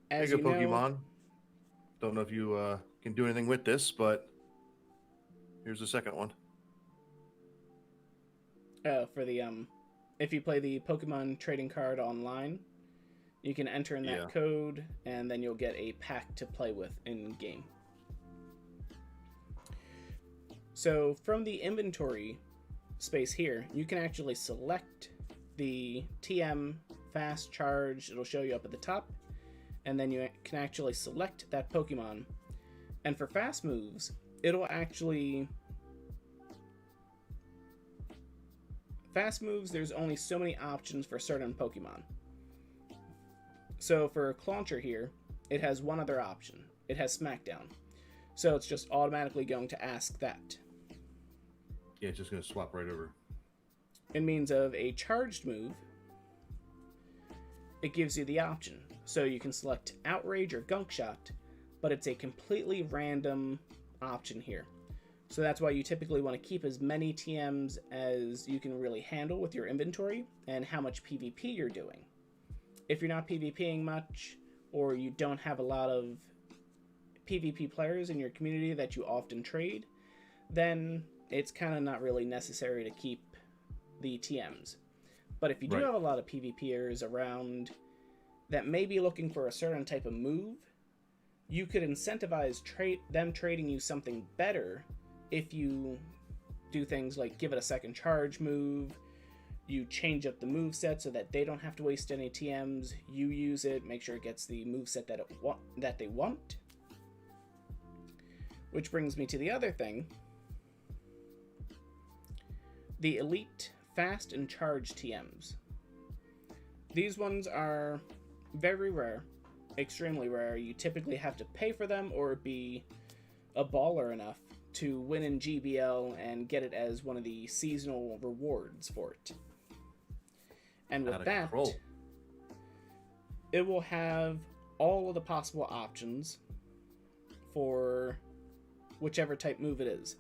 As you go, you know, Pokemon. Don't know if you can do anything with this, but here's the second one. For the if you play the Pokemon trading card online, you can enter in that code, and then you'll get a pack to play with in game. So from the inventory space here, you can actually select the TM fast charge. It'll show you up at the top, and then you can actually select that Pokemon. And for fast moves, it'll actually... Fast moves, there's only so many options for certain Pokemon. So for Clauncher here, it has one other option. It has Smackdown. So it's just automatically going to ask that. Yeah, it's just going to swap right over. In means of a charged move, it gives you the option. So you can select Outrage or Gunk Shot, but it's a completely random option here. So that's why you typically want to keep as many TMs as you can really handle with your inventory and how much PvP you're doing. If you're not PvPing much, or you don't have a lot of PvP players in your community that you often trade, then it's kind of not really necessary to keep the TMs. But if you do have a lot of PvPers around that may be looking for a certain type of move, you could incentivize them trading you something better if you do things like give it a second charge move, you change up the moveset so that they don't have to waste any TMs, you use it, make sure it gets the moveset that they want. Which brings me to the other thing. The Elite Fast and Charge TMs. These ones are very rare, extremely rare. You typically have to pay for them or be a baller enough to win in GBL and get it as one of the seasonal rewards for it. And with that, it will have all of the possible options for whichever type move it is.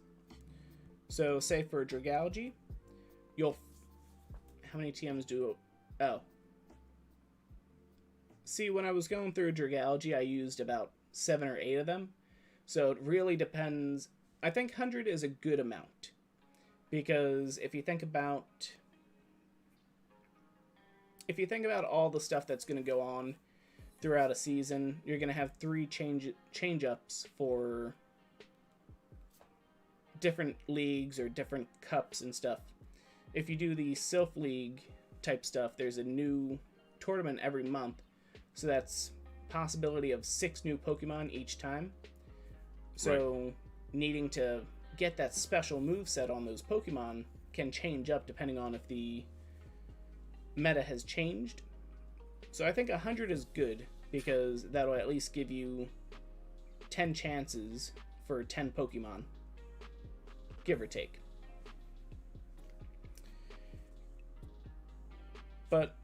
So, say for Dragalge, how many TMs do... Oh. See, when I was going through Dragalge, I used about 7 or 8 of them. So it really depends. I think 100 is a good amount. Because if you think about all the stuff that's going to go on throughout a season, you're going to have 3 change-ups for different leagues or different cups and stuff. If you do the Sylph League type stuff, there's a new tournament every month. So that's possibility of 6 new Pokemon each time. So needing to get that special moveset on those Pokemon can change up depending on if the meta has changed. So I think 100 is good because that'll at least give you 10 chances for 10 Pokemon, give or take. But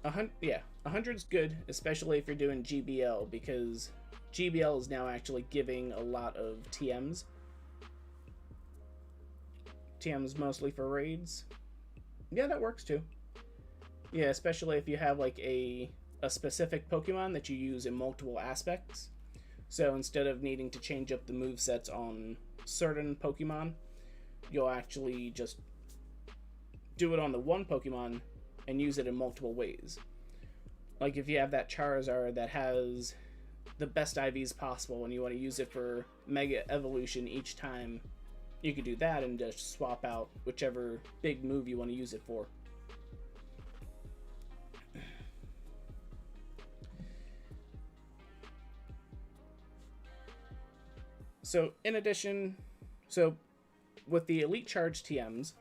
100's good, especially if you're doing GBL, because GBL is now actually giving a lot of TMs. TMs mostly for raids. Yeah, that works too. Yeah, especially if you have like a specific Pokemon that you use in multiple aspects. So instead of needing to change up the movesets on certain Pokemon, you'll actually just do it on the one Pokemon and use it in multiple ways. Like if you have that Charizard that has the best IVs possible and you want to use it for Mega Evolution each time, you could do that and just swap out whichever big move you want to use it for. So in addition, with the Elite Charge TMs,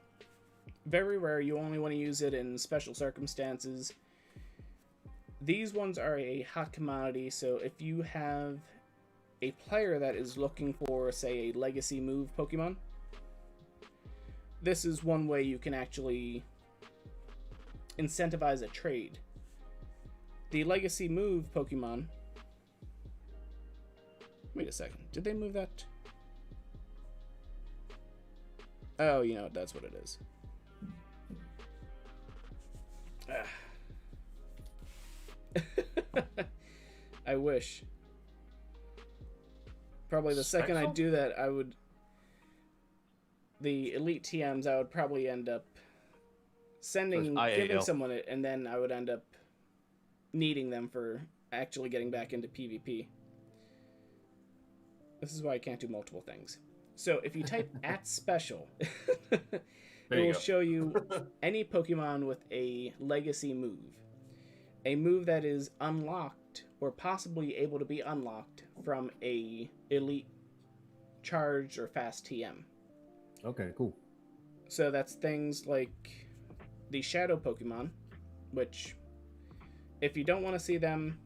very rare, you only want to use it in special circumstances. These ones are a hot commodity, so if you have a player that is looking for, say, a legacy move Pokemon, this is one way you can actually incentivize a trade. The legacy move Pokemon... Wait a second, did they move that? Oh, you know, that's what it is. I wish. Probably the second I do that, I would... The Elite TMs, I would probably end up giving someone it, and then I would end up needing them for actually getting back into PvP. This is why I can't do multiple things. So if you type @special, it will show you any Pokemon with a legacy move. A move that is unlocked or possibly able to be unlocked from a Elite Charge or Fast TM. Okay, cool. So that's things like the Shadow Pokemon, which if you don't want to see them,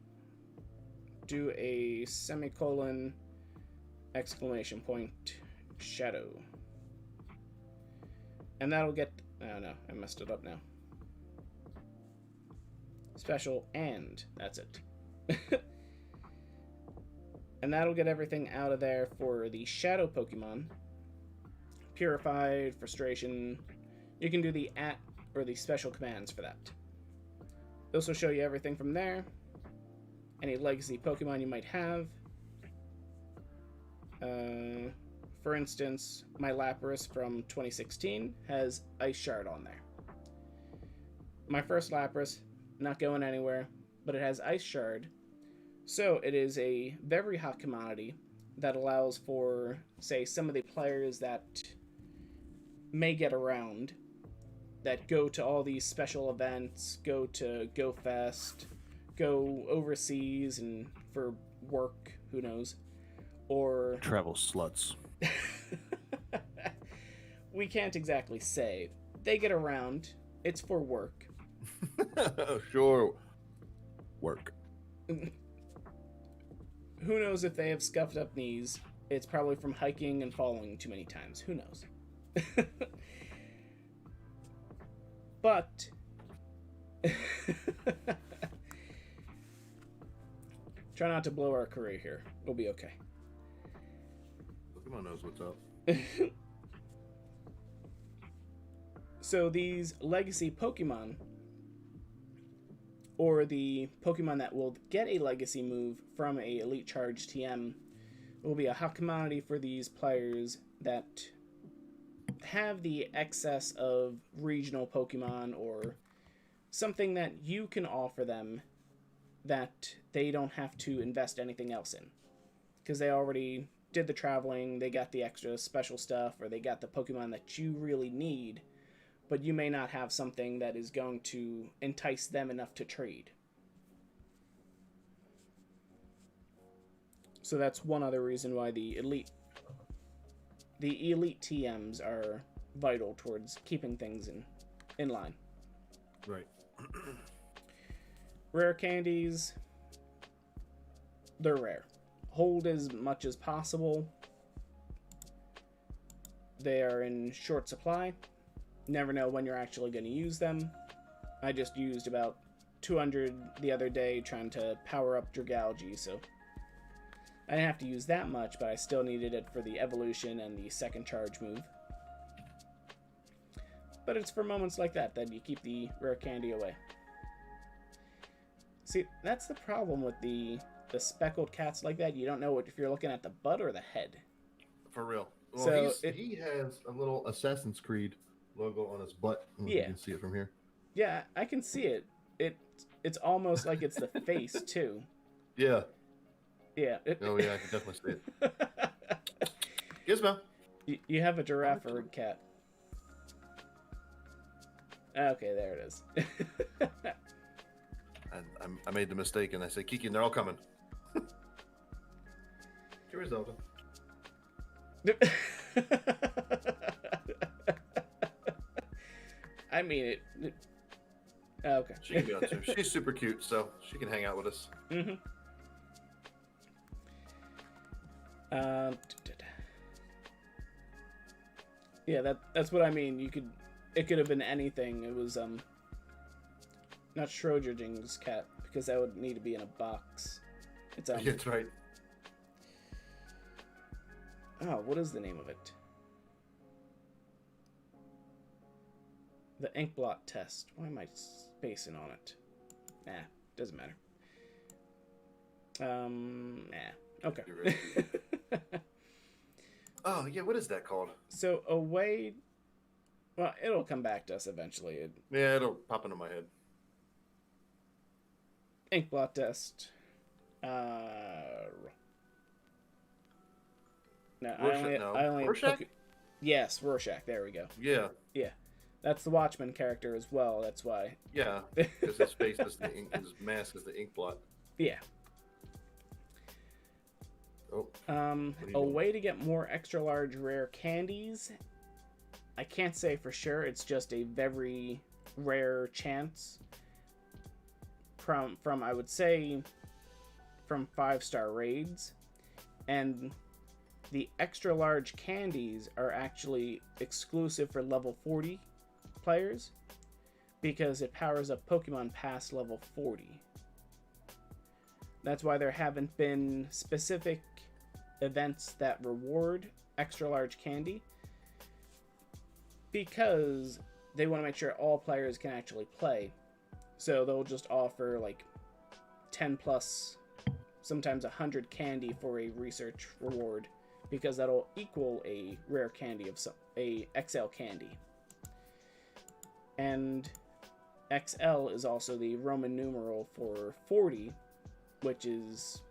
do a semicolon exclamation point Shadow. And that'll get... Oh no, I messed it up now. Special, and that's it. And that'll get everything out of there for the Shadow Pokemon. Purified, Frustration. You can do the @ or the special commands for that. This will show you everything from there. Any legacy Pokemon you might have. For instance, my Lapras from 2016 has Ice Shard on there. My first Lapras, not going anywhere, but it has Ice Shard. So it is a very hot commodity that allows for, say, some of the players that may get around, that go to all these special events, go to Go Fest, go overseas and for work, who knows, or travel sluts. We can't exactly say. They get around. It's for work. Sure. Work. Who knows if they have scuffed up knees? It's probably from hiking and falling too many times. Who knows? But try not to blow our career here. We'll be okay. Pokemon knows what's up. So these legacy Pokemon, or the Pokemon that will get a legacy move from a Elite Charge TM, will be a hot commodity for these players that have the excess of regional Pokemon or something that you can offer them that they don't have to invest anything else in. Because they already did the traveling, they got the extra special stuff, or they got the Pokemon that you really need, but you may not have something that is going to entice them enough to trade. So that's one other reason why the elite TMs are vital towards keeping things in line. Right. Rare candies, they're rare. Hold as much as possible. They are in short supply. Never know when you're actually going to use them. I just used about 200 the other day trying to power up Dragalge, so I didn't have to use that much, but I still needed it for the evolution and the second charge move. But it's for moments like that that you keep the rare candy away. See, that's the problem with the speckled cats like that. You don't know if you're looking at the butt or the head. For real. Well, So he has a little Assassin's Creed logo on his butt. Yeah. You can see it from here. Yeah, I can see it. It's almost like it's the face, too. Yeah. Yeah. Oh, yeah, I can definitely see it. Gizmo. You have a giraffe or a cat. Okay, there it is. I made the mistake, and I said, Kiki, they're all coming. Here is Zelda. I mean it. Okay. She can be on too. She's super cute, so she can hang out with us. Mm-hmm. Yeah, that's what I mean. It could have been anything. It was not Schrodinger's cat, because that would need to be in a box. It's Yeah, that's right. Oh, what is the name of it? The inkblot test. Why am I spacing on it? Nah, doesn't matter. Nah. Okay. Oh, yeah, what is that called? So a way... Well, it'll come back to us eventually. Yeah, it'll pop into my head. Inkblot test. No, I only Rorschach? Yes, Rorschach. There we go. Yeah. Yeah, that's the Watchman character as well. That's why. Yeah, because his face is the ink, his mask is the ink blot. Yeah. Oh. A way to get more extra large rare candies. I can't say for sure. It's just a very rare chance. From I would say from 5-star raids, and the extra large candies are actually exclusive for level 40 players because it powers up Pokemon past level 40. That's why there haven't been specific events that reward extra large candy, because they want to make sure all players can actually play. So they'll just offer like 10 plus, sometimes 100 candy for a research reward, because that'll equal a rare candy of a XL candy. And XL is also the Roman numeral for 40, which is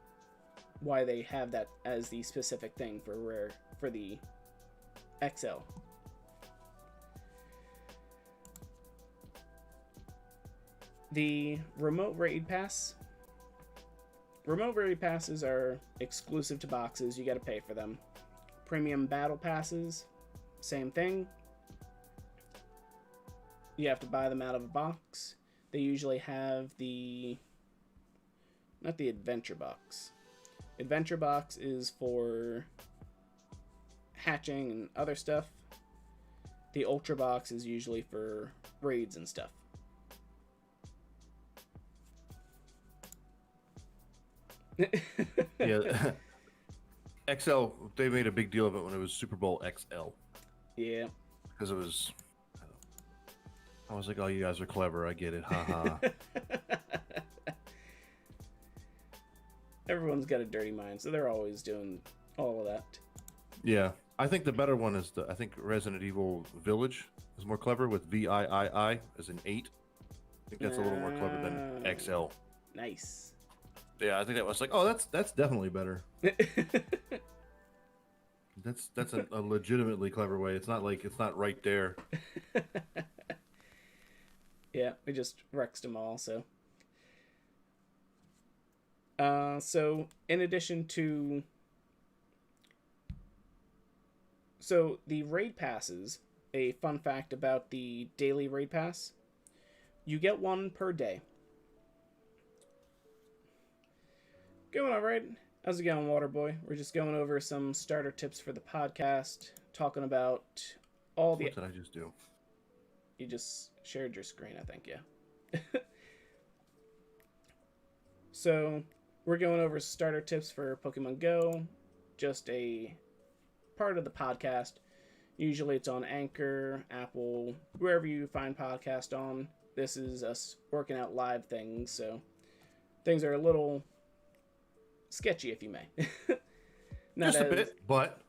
why they have that as the specific thing for rare for the XL. The remote raid pass Remote raid passes are exclusive to boxes. You got to pay for them. Premium battle passes, same thing. You have to buy them out of a box. They usually have not the adventure box. Adventure box is for hatching and other stuff. The ultra box is usually for raids and stuff. Yeah. XL, they made a big deal of it when it was Super Bowl XL. Yeah. Because it was... I was like, oh, you guys are clever. I get it. Haha. Everyone's got a dirty mind, so they're always doing all of that. Yeah. I think the better one is I think Resident Evil Village is more clever with VIII as in 8. I think that's a little more clever than XL. Nice. Yeah, I think that was like, oh, that's definitely better. That's a legitimately clever way. It's not like it's not right there. Yeah, we just wrecked them all, so. So, in addition to... So, the raid passes, a fun fact about the daily raid pass, you get one per day. Going all right. How's it going, Waterboy? We're just going over some starter tips for the podcast, talking about all the... What did I just do? You just shared your screen, I think, yeah. So, we're going over starter tips for Pokemon Go, just a part of the podcast. Usually it's on Anchor, Apple, wherever you find podcast on. This is us working out live things, so things are a little sketchy, if you may. Just a bit, but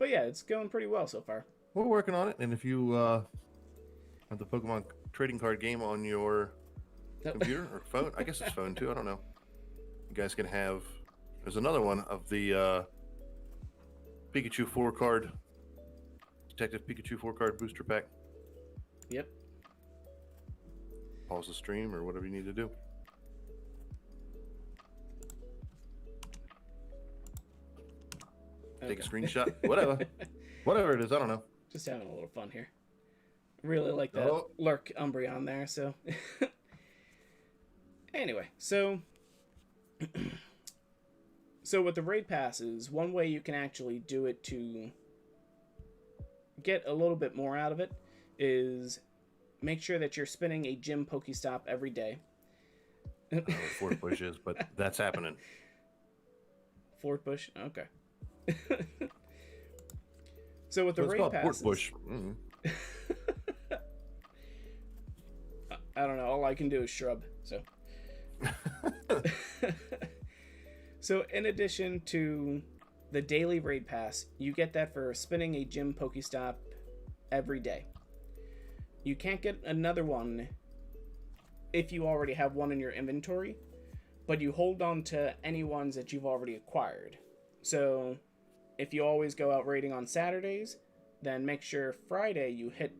yeah, it's going pretty well so far. We're working on it, and if you have the Pokemon trading card game on your computer or phone, I guess it's phone too, I don't know. You guys can have, there's another one of the Pikachu 4-card, Detective Pikachu 4-card booster pack. Yep. Pause the stream or whatever you need to do. Okay. Take a screenshot, whatever it is, I don't know. Just having a little fun here. Really like that Lurk Umbreon there, so. Anyway, so with the raid passes, one way you can actually do it to get a little bit more out of it is make sure that you're spinning a gym Pokestop every day. I don't know what Fort Bush is, but that's happening. Fort Bush? Okay. So with the raid passes... Fort Bush. I don't know. All I can do is shrub, so... So in addition to the daily raid pass, you get that for spinning a gym Pokestop every day. You can't get another one if you already have one in your inventory, but you hold on to any ones that you've already acquired. So if you always go out raiding on Saturdays, then make sure Friday you hit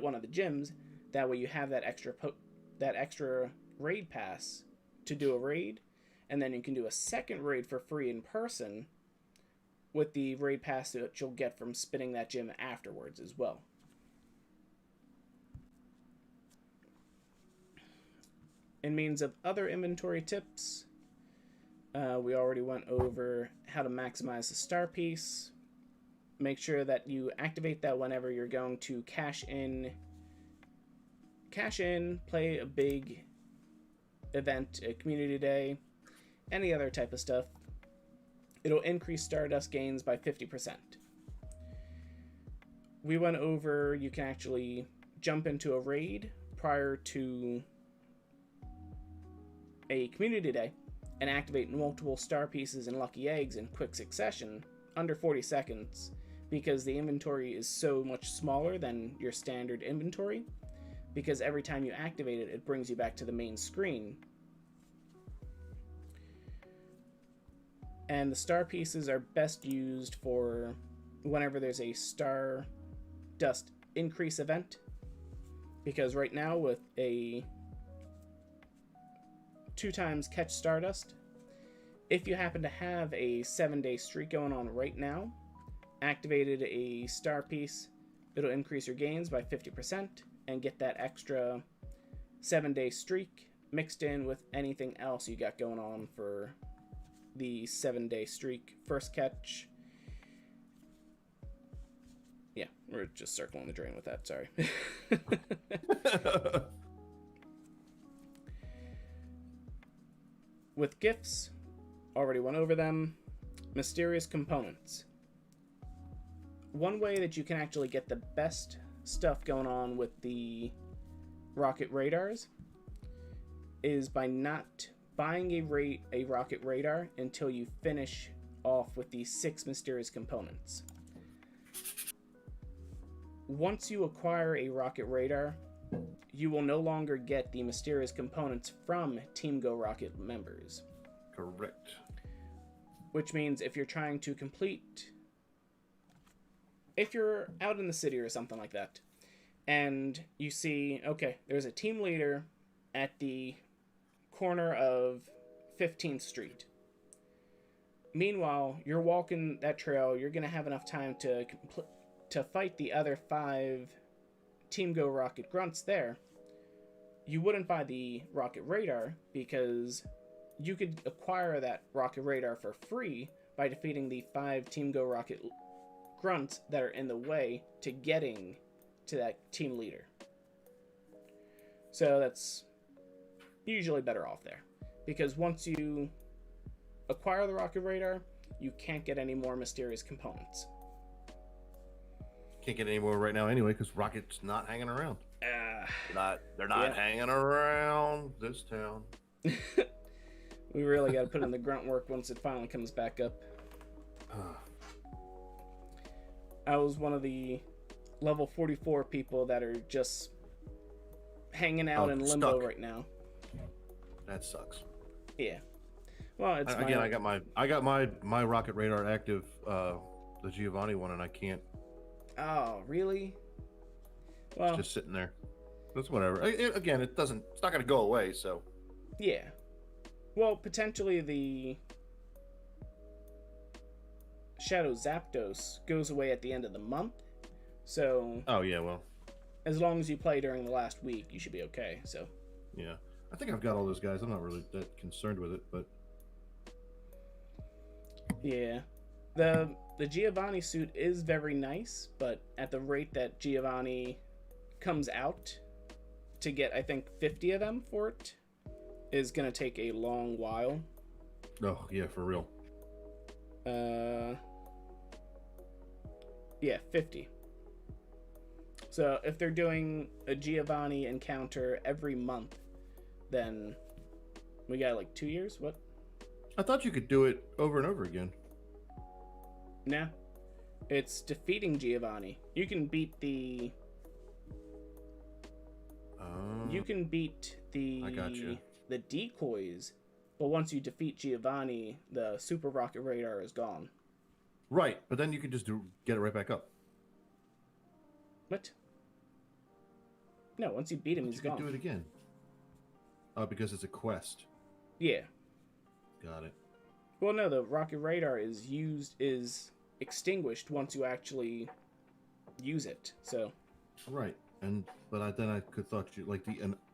one of the gyms. That way you have that extra raid pass to do a raid, and then you can do a second raid for free in person with the raid pass that you'll get from spinning that gym afterwards as well. In means of other inventory tips, we already went over how to maximize the star piece. Make sure that you activate that whenever you're going to cash in, play a big event, a community day, any other type of stuff. It'll increase Stardust gains by 50%. We went over you can actually jump into a raid prior to a community day and activate multiple star pieces and lucky eggs in quick succession under 40 seconds because the inventory is so much smaller than your standard inventory, because every time you activate it, it brings you back to the main screen. And the star pieces are best used for whenever there's a star dust increase event, because right now with a 2x catch Stardust, if you happen to have a 7-day streak going on right now, activated a star piece, it'll increase your gains by 50% and get that extra 7-day streak mixed in with anything else you got going on for the 7-day streak. First catch. Yeah, we're just circling the drain with that, sorry. With gifts, already went over them. Mysterious components. One way that you can actually get the best stuff going on with the rocket radars is by not buying a rocket radar until you finish off with the 6 mysterious components. Once you acquire a rocket radar, you will no longer get the mysterious components from Team Go Rocket members. Correct. Which means if you're trying to complete... If you're out in the city or something like that, and you see, okay, there's a team leader at the corner of 15th Street. Meanwhile, you're walking that trail, you're going to have enough time to fight the other 5 Team Go Rocket grunts there. You wouldn't buy the rocket radar because you could acquire that rocket radar for free by defeating the 5 Team Go Rocket grunts that are in the way to getting to that team leader. So that's usually better off there, because once you acquire the rocket radar, you can't get any more mysterious components. Can't get any more right now anyway, because Rocket's not hanging around. They're not hanging around this town. We really got to put in the grunt work once it finally comes back up. I was one of the level 44 people that are just hanging out in limbo right now. That sucks. Yeah. Well, it's again. I got my rocket radar active, the Giovanni one, and I can't. Oh, really? Well, it's just sitting there. That's whatever. Again, it's not going to go away. So. Yeah. Well, potentially the Shadow Zapdos goes away at the end of the month. So. Oh yeah, well. As long as you play during the last week, you should be okay. So. Yeah, I think I've got all those guys. I'm not really that concerned with it, but. Yeah, the Giovanni suit is very nice, but at the rate that Giovanni comes out, to get I think 50 of them for it is gonna take a long while. Oh yeah, for real. Yeah, 50. So if they're doing a Giovanni encounter every month, then we got like 2 years. What? I thought you could do it over and over again. Nah. It's defeating Giovanni. You can beat the... You can beat the... I got you. The decoys, but once you defeat Giovanni, the Super Rocket Radar is gone. Right, but then you can just get it right back up. What? No, once you beat him, he's gone. You can do it again. Oh, because it's a quest. Yeah. Got it. Well, no, the Rocket Radar is extinguished once you actually use it. So. Right, but I thought you like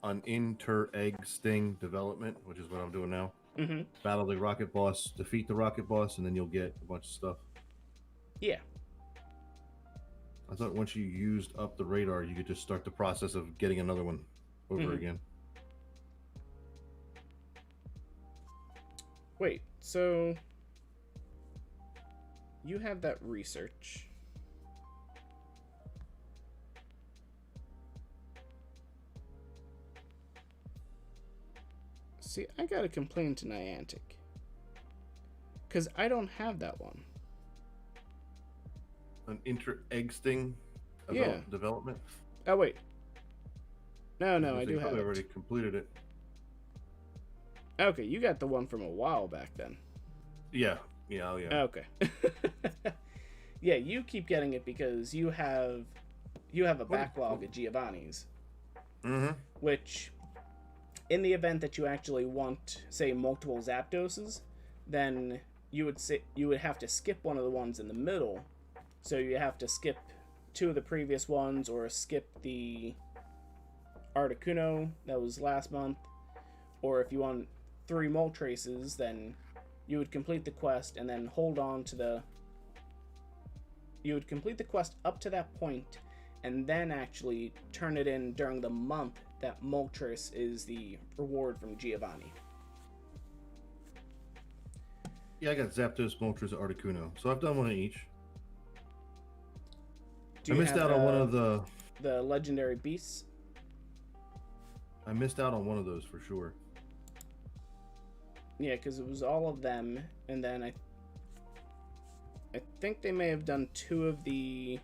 an inter-egg sting development, which is what I'm doing now. Mm-hmm. Battle the rocket boss, defeat the rocket boss, and then you'll get a bunch of stuff. Yeah. I thought once you used up the radar, you could just start the process of getting another one over again. Wait, so you have that research. See, I gotta complain to Niantic, because I don't have that one. An inter-egg sting development? Oh, wait. No, I do have it. I already completed it. Okay, you got the one from a while back then. Yeah, oh yeah. Okay. Yeah, you keep getting it because you have a backlog of Giovanni's. Mm-hmm. Which, in the event that you actually want, say, multiple Zapdoses, then you would have to skip one of the ones in the middle. So you have to skip 2 of the previous ones, or skip the Articuno that was last month. Or if you want 3 Moltres, then you would complete the quest and then hold on to the... You would complete the quest up to that point and then actually turn it in during the month that Moltres is the reward from Giovanni. Yeah, I got Zapdos, Moltres, Articuno. So I've done one of each. I missed out on one of the legendary beasts. I missed out on one of those for sure. Yeah, because it was all of them, and then I think they may have done 2 of the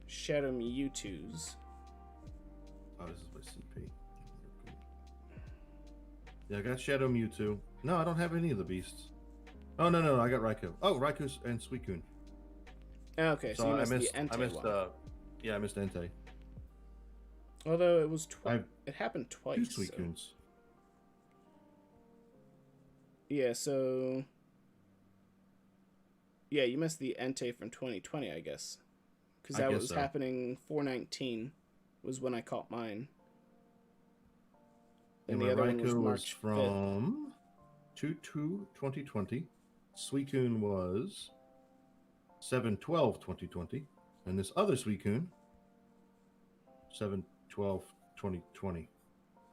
Shadow Mewtwo's. Oh, this is my CP. Yeah, I got Shadow Mewtwo. No, I don't have any of the beasts. Oh, no, I got Raikou. Oh, Raikou and Suicune. Okay, so you missed the Entei one. Yeah, I missed Entei. Although it was it happened twice. 2 Suicunes. So. Yeah, so... Yeah, you missed the Entei from 2020, I guess. Because that was happening 4/19 was when I caught mine. And the other one was March from 2/2/2020. Suicune was 7/12/2020. And this other Suicune, 7/12/2020.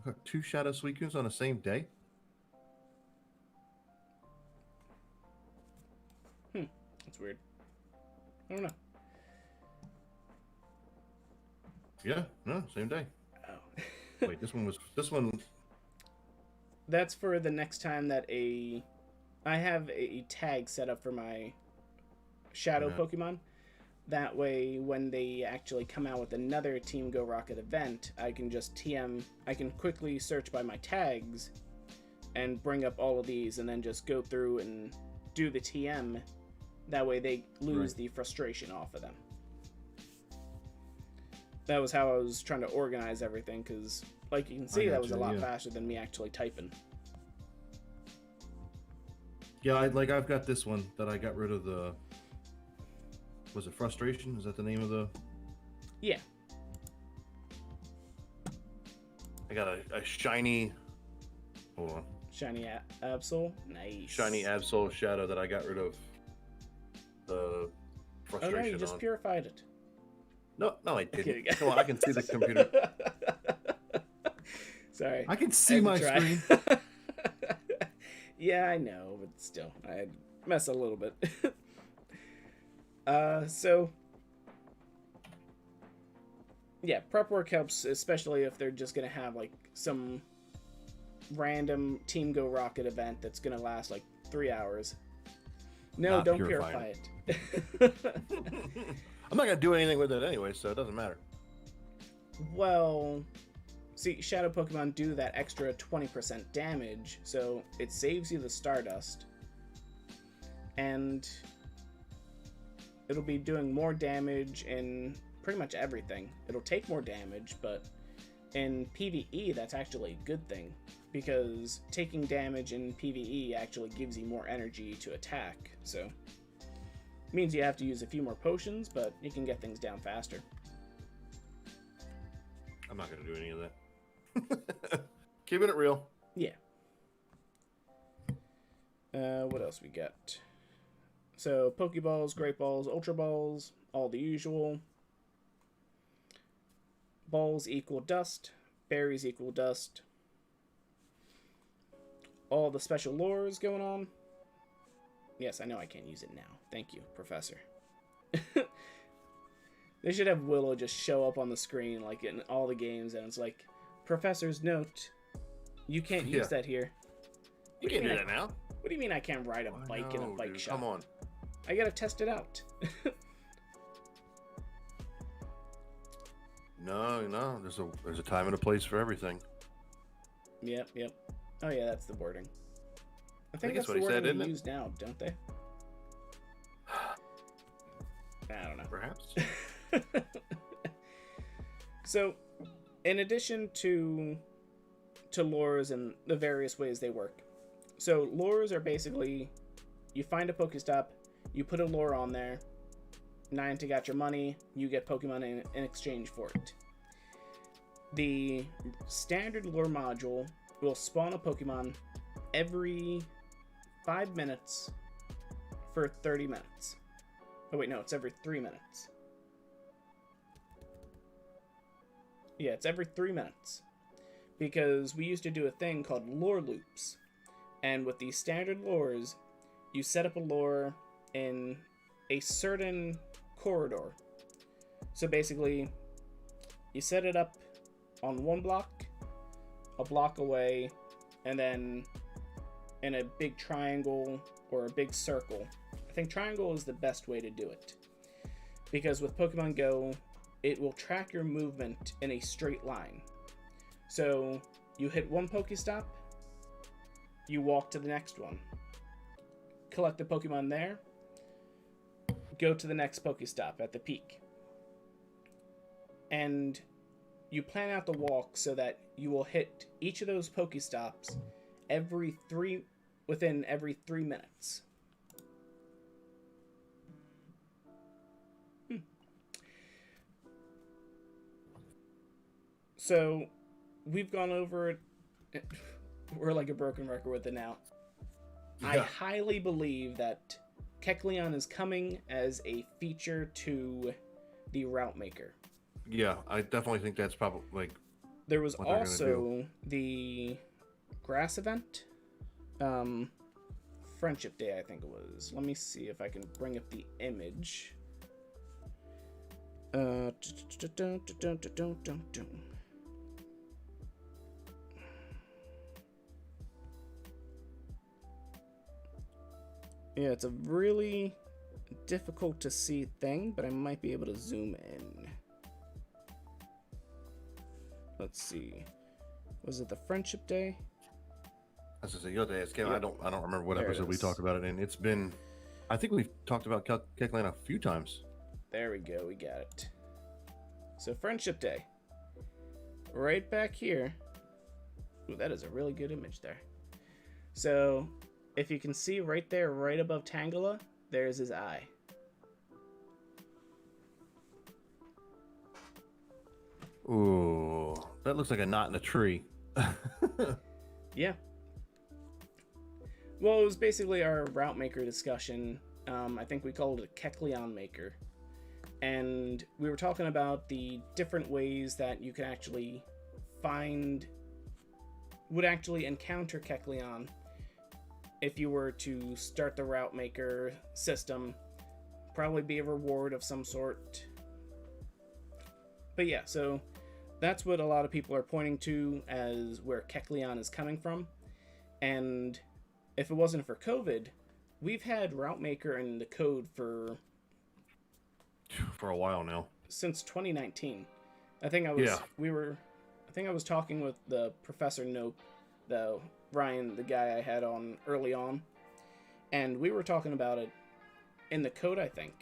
I got 2 Shadow Suicunes on the same day? That's weird. I don't know. Yeah, no, same day. Oh. Wait, this one. That's for the next time that I have a tag set up for my Shadow Pokemon. That way, when they actually come out with another Team Go Rocket event, I can just TM. I can quickly search by my tags and bring up all of these, and then just go through and do the TM. That way they lose the frustration off of them. That was how I was trying to organize everything, because, like you can see, that was a lot faster than me actually typing. Yeah, I've got this one that I got rid of the... Was it Frustration? Is that the name of the... Yeah. I got a shiny... Hold on. Shiny Absol? Nice. Shiny Absol Shadow that I got rid of the Frustration on. Oh no, you just purified it. No, I didn't. Come on, I can see the computer. Sorry. I can see my screen. Yeah, I know, but still, I mess a little bit. So, yeah, prep work helps, especially if they're just going to have, like, some random Team Go Rocket event that's going to last, like, 3 hours. No, don't purify it. I'm not going to do anything with it anyway, so it doesn't matter. Well, see, Shadow Pokemon do that extra 20% damage, so it saves you the Stardust. And it'll be doing more damage in pretty much everything. It'll take more damage, but in PvE, that's actually a good thing, because taking damage in PvE actually gives you more energy to attack, so... Means you have to use a few more potions, but you can get things down faster. I'm not going to do any of that. Keeping it real. Yeah. What else we got? So, Pokeballs, Great Balls, Ultra Balls, all the usual. Balls equal dust. Berries equal dust. All the special lures going on. Yes, I know I can't use it now. Thank you, Professor. They should have Willow just show up on the screen, like in all the games, and it's like, Professor's note. You can't use that here. You can't do that now. What do you mean I can't ride a bike in a bike shop? Come on. I gotta test it out. No. There's a time and a place for everything. Yep. Oh yeah, that's the wording. I think that's that's the wording they use now, don't they? I don't know. Perhaps. So, in addition to lures and the various ways they work, So lures are basically, you find a Pokestop, you put a lure on there, Niantic got your money, you get Pokemon in exchange for it. The standard lure module will spawn a Pokemon every 5 minutes for 30 minutes. Oh wait, no, it's every 3 minutes. Yeah, it's every 3 minutes. Because we used to do a thing called lure loops. And with these standard lures, you set up a lure in a certain corridor. So basically, you set it up on one block, a block away, and then in a big triangle or a big circle. I think triangle is the best way to do it. Because with Pokemon Go, it will track your movement in a straight line. So you hit one Pokestop, you walk to the next one, collect the Pokemon there, go to the next Pokestop at the peak. And you plan out the walk so that you will hit each of those Pokestops within every 3 minutes. So we've gone over it. We're like a broken record with it now. Yeah. I highly believe that Kecleon is coming as a feature to the Route Maker. Yeah, I definitely think that's probably like. There was also the grass event, Friendship Day, I think it was. Let me see if I can bring up the image. Yeah, it's a really difficult to see thing, but I might be able to zoom in. Let's see. Was it the Friendship Day? As I say, the other day, yeah. I don't remember what episode we talked about it in. It's been, I think we've talked about Kecleon a few times. There we go, we got it. So Friendship Day, right back here. Ooh, that is a really good image there. So if you can see right there, right above Tangela, there's his eye. Ooh, that looks like a knot in a tree. Yeah. Well, it was basically our Route Maker discussion. I think we called it a Kecleon Maker. And we were talking about the different ways that you can actually would actually encounter Kecleon if you were to start the Route Maker system. Probably be a reward of some sort. But yeah, so that's what a lot of people are pointing to as where Kecleon is coming from. And if it wasn't for COVID, we've had Route Maker in the code for a while now. Since 2019. I think I was talking with the Professor Nope, Ryan, the guy I had on early on, and we were talking about it in the code, I think.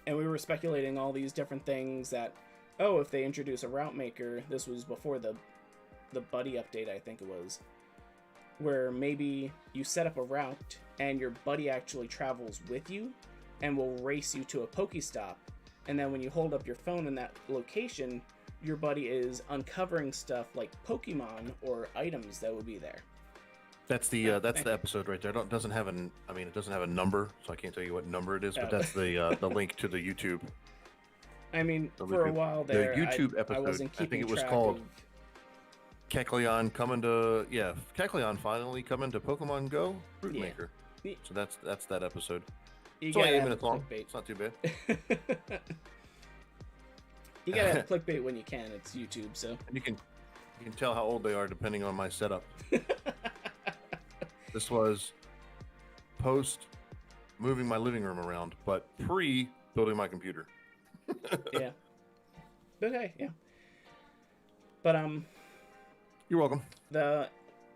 And we were speculating all these different things that, if they introduce a Route Maker, this was before the buddy update, I think it was, where maybe you set up a route and your buddy actually travels with you and will race you to a Pokestop, and then when you hold up your phone in that location, your buddy is uncovering stuff like Pokemon or items that would be there. That's the episode right there. It doesn't have a number, so I can't tell you what number it is, but that's the link to the YouTube. I mean, for a while there, the YouTube episode, I think it was called Kecleon Kecleon finally coming to Pokemon Go Route Maker. So that's that episode. It's only 8 minutes long. It's not too bad. You gotta have clickbait when you can. It's YouTube, so. And you can tell how old they are depending on my setup. This was post moving my living room around, but pre building my computer. Yeah. But hey, yeah. But you're welcome. The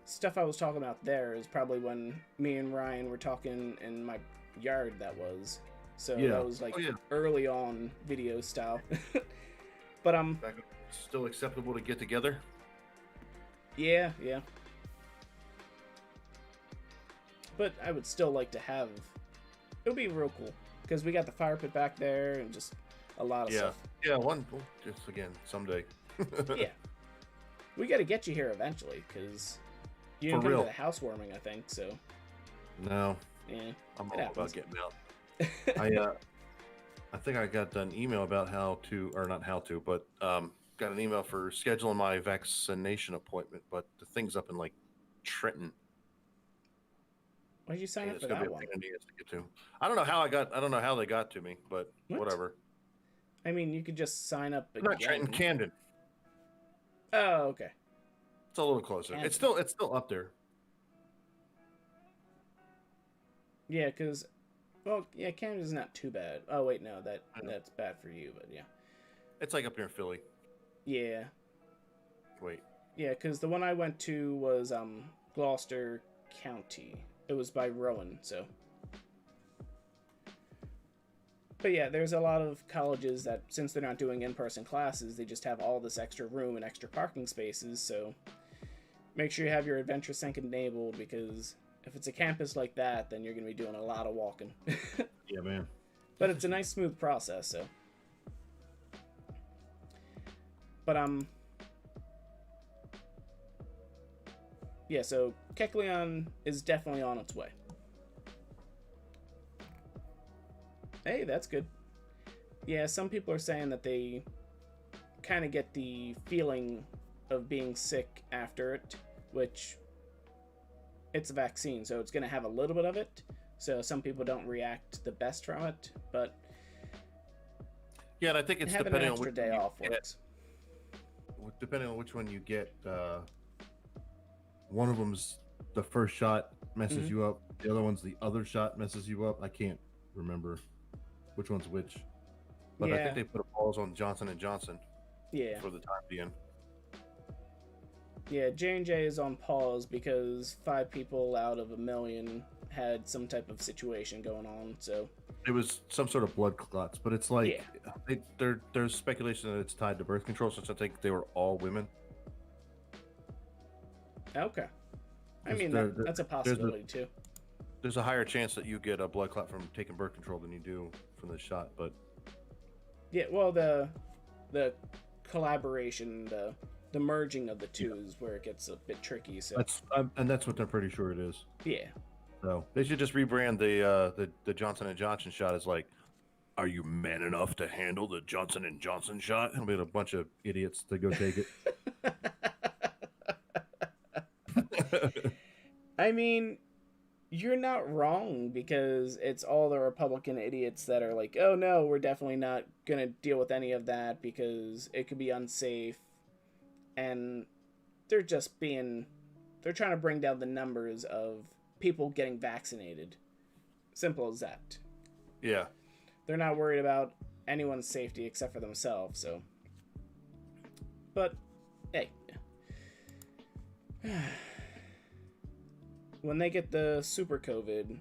stuff I was talking about there is probably when me and Ryan were talking in my yard. That was that was like early on video style. But still acceptable to get together. Yeah. but I would still like to have. It would be real cool because we got the fire pit back there and just a lot of stuff. Yeah, just again someday. Yeah, we got to get you here eventually because you didn't come to the housewarming, I think. So. No. Yeah. I'm all about getting out. I think I got an email about got an email for scheduling my vaccination appointment, but the thing's up in like Trenton. Why did you sign up for that one? It's gonna be a pain in the ass to get to. I don't know how they got to me, but whatever. I mean, you could just sign up again. Not Trenton, Camden. Oh, okay. It's a little closer. Camden. It's still up there. Yeah, because, well, yeah, Camden's not too bad. Oh wait, no, that's bad for you, but yeah. It's like up near Philly. Yeah. Wait. Yeah, because the one I went to was Gloucester County. It was by Rowan, so. But yeah, there's a lot of colleges that, since they're not doing in-person classes, they just have all this extra room and extra parking spaces, so make sure you have your Adventure Sync enabled, because if it's a campus like that, then you're going to be doing a lot of walking. Yeah, man. But it's a nice, smooth process, so. But, yeah, so Kecleon is definitely on its way. Hey, that's good. Yeah, some people are saying that they kind of get the feeling of being sick after it, which it's a vaccine, so it's going to have a little bit of it. So some people don't react the best from it, but yeah, and I think it's having depending an extra on day off works. Depending on which one you get, one of them's the first shot messes you up. The other one's the other shot messes you up. I can't remember which one's which, but I think they put a pause on Johnson & Johnson. Yeah. For the time being. Yeah, J&J is on pause because 5 people out of 1 million had some type of situation going on. So it was some sort of blood clots, but it's like there's speculation that it's tied to birth control, since I think they were all women. Okay, I mean that's a possibility too. There's a higher chance that you get a blood clot from taking birth control than you do from the shot, but yeah, well the collaboration, the merging of the two is where it gets a bit tricky. So that's what they're pretty sure it is. Yeah. So they should just rebrand the Johnson & Johnson shot as like, are you man enough to handle the Johnson & Johnson shot? It'll be a bunch of idiots to go take it. I mean, you're not wrong, because it's all the Republican idiots that are like, oh no, we're definitely not going to deal with any of that because it could be unsafe. And they're trying to bring down the numbers of people getting vaccinated. Simple as that. Yeah. They're not worried about anyone's safety except for themselves, so. But, hey. When they get the super COVID,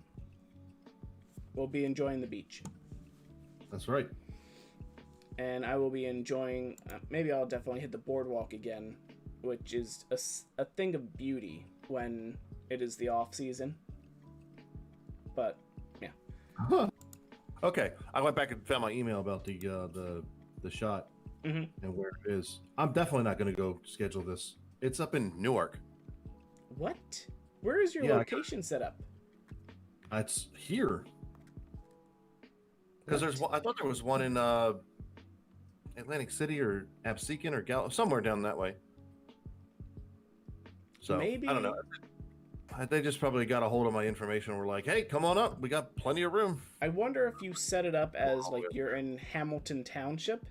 we'll be enjoying the beach. That's right. And I will be enjoying, maybe I'll definitely hit the boardwalk again, which is a thing of beauty when it is the off season. But, yeah. Huh. Okay, I went back and found my email about the shot and where it is. I'm definitely not going to go schedule this. It's up in Newark. What? Where is your location set up? It's here. Because I thought there was one in Atlantic City or Absecon or somewhere down that way. So maybe, I don't know. They just probably got a hold of my information and were like, hey, come on up. We got plenty of room. I wonder if you set it up as like you're in Hamilton Township.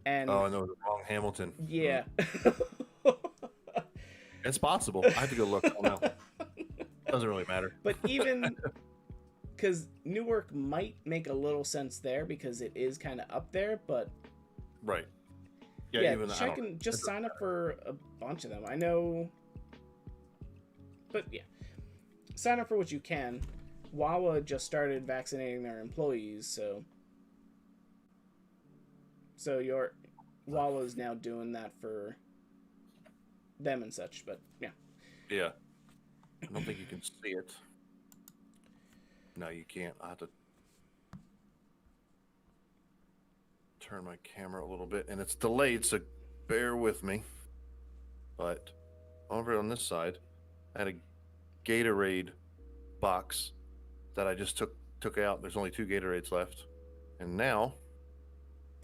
And oh, I know, the wrong Hamilton. Yeah. It's possible. I have to go look. I don't know. Doesn't really matter. But even because Newark might make a little sense there because it is kind of up there, but right. Yeah, check and just sign up for a bunch of them. I know, but yeah, sign up for what you can. Wawa just started vaccinating their employees, so your Wawa's now doing that for them and such. But yeah. Yeah. I don't think you can see it. No, you can't. I have to turn my camera a little bit, and it's delayed, so bear with me. But over on this side, I had a Gatorade box that I just took out. There's only 2 Gatorades left, and now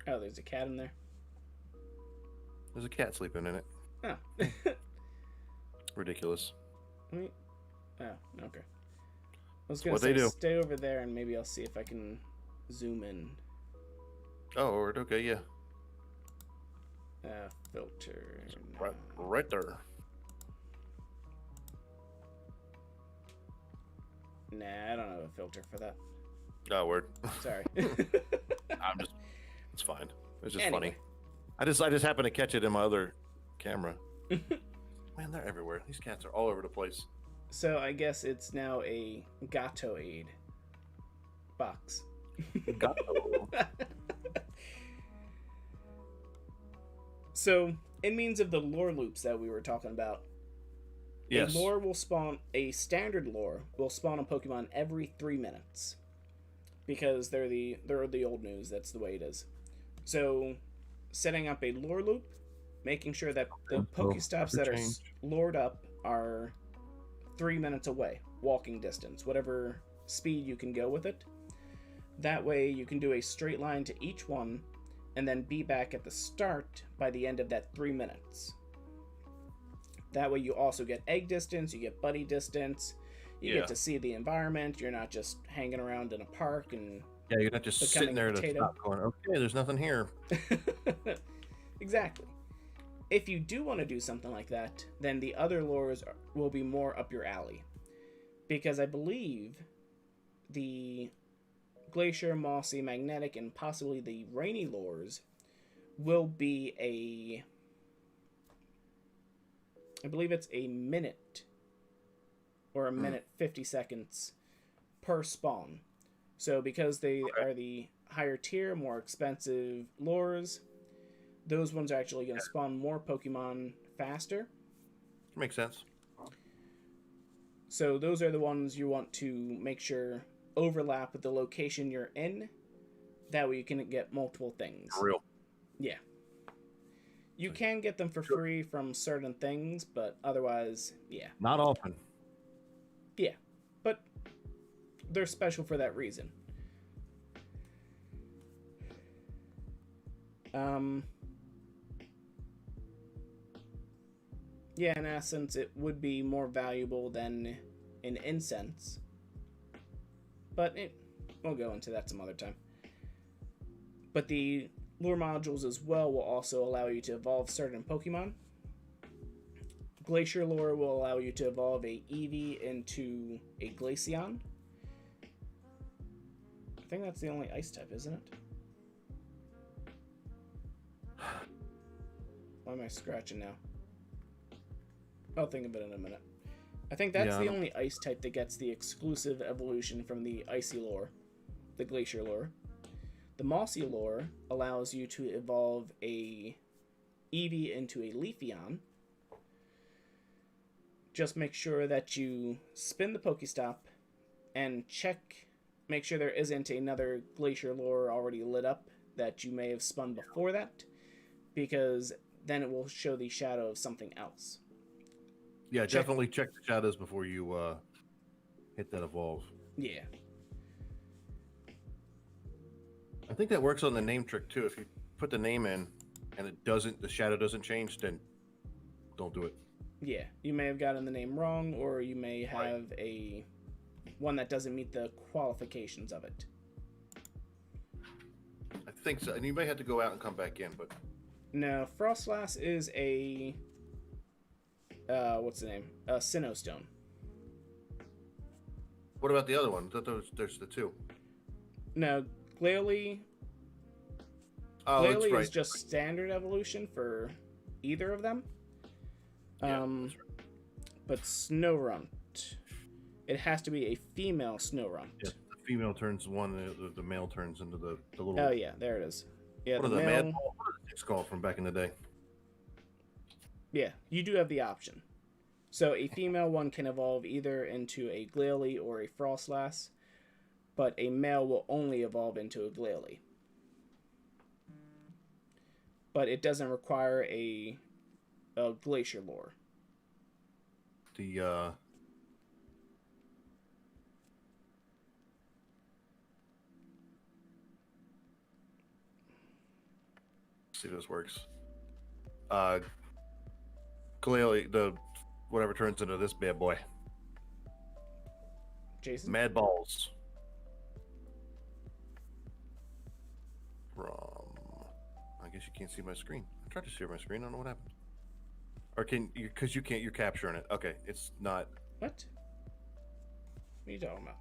Oh, there's a cat in there. there's a cat sleeping in it. Oh. Ridiculous. Oh, okay. I was That's gonna what say they do. stay over there, and maybe I'll see if I can zoom in. Oh, okay, yeah. Filter. Right there. Nah, I don't have a filter for that. Oh, word. Sorry. It's fine. It's just Anyway. funny. I just happened to catch it in my other camera. Man, they're everywhere. These cats are all over the place. So I guess it's now a Gato-aid box. Gato. So, in means of the lore loops that we were talking about, Yes. a standard lore will spawn a Pokemon every 3 minutes. Because they're the old news, that's the way it is. So, setting up a lore loop, making sure that the Pokestops that are lured up are 3 minutes away, walking distance, whatever speed you can go with it. That way you can do a straight line to each one, and then be back at the start by the end of that 3 minutes. That way you also get egg distance, you get buddy distance, you get to see the environment, you're not just hanging around in a park and... Yeah, you're not just sitting there at the top going, okay, there's nothing here. Exactly. If you do want to do something like that, then the other lures will be more up your alley. Because I believe the Glacier, Mossy, Magnetic, and possibly the Rainy lures will be I believe it's a minute or a minute 50 seconds per spawn. So because they are the higher tier, more expensive lures, those ones are actually going to spawn more Pokemon faster. Makes sense. So those are the ones you want to make sure overlap with the location you're in. That way you can get multiple things. For real. Yeah. You can get them for free from certain things, but otherwise, yeah. Not often. Yeah. But they're special for that reason. Yeah, in essence, it would be more valuable than an incense. But we'll go into that some other time. But the lure modules as well will also allow you to evolve certain Pokemon. Glacier lure will allow you to evolve a Eevee into a Glaceon. I think that's the only ice type, isn't it? Why am I scratching now? I'll think of it in a minute. I think that's the only ice type that gets the exclusive evolution from the Icy lure, the Glacier lure. The Mossy lure allows you to evolve a Eevee into a Leafeon. Just make sure that you spin the Pokestop and make sure there isn't another Glacier lure already lit up that you may have spun before that, because then it will show the shadow of something else. Yeah, definitely check the shadows before you hit that evolve. Yeah. I think that works on the name trick too. If you put the name in and the shadow doesn't change, then don't do it. Yeah, you may have gotten the name wrong, or you may have a one that doesn't meet the qualifications of it. I think so, and you may have to go out and come back in, but no, Frostlass is a what's the name? A Sinnoh Stone. What about the other one? There's the two. No, Glalie. Oh, that's right. Is just standard evolution for either of them. Yeah, that's right. But Snorunt, it has to be a female Snorunt. Yeah, the female turns one, the male turns into the little. Oh yeah, there it is. Yeah, what are the mad ball? What is it called from back in the day? Yeah, you do have the option. So a female one can evolve either into a Glalie or a Frostlass. but a male will only evolve into a Glalie. But it doesn't require a glacier lure. The see if this works. Clearly, the whatever turns into this bad boy. Jason? Mad Balls. From, I guess you can't see my screen. I tried to share my screen. I don't know what happened. Or can you? Because you can't. You're capturing it. Okay, it's not. What? What are you talking about?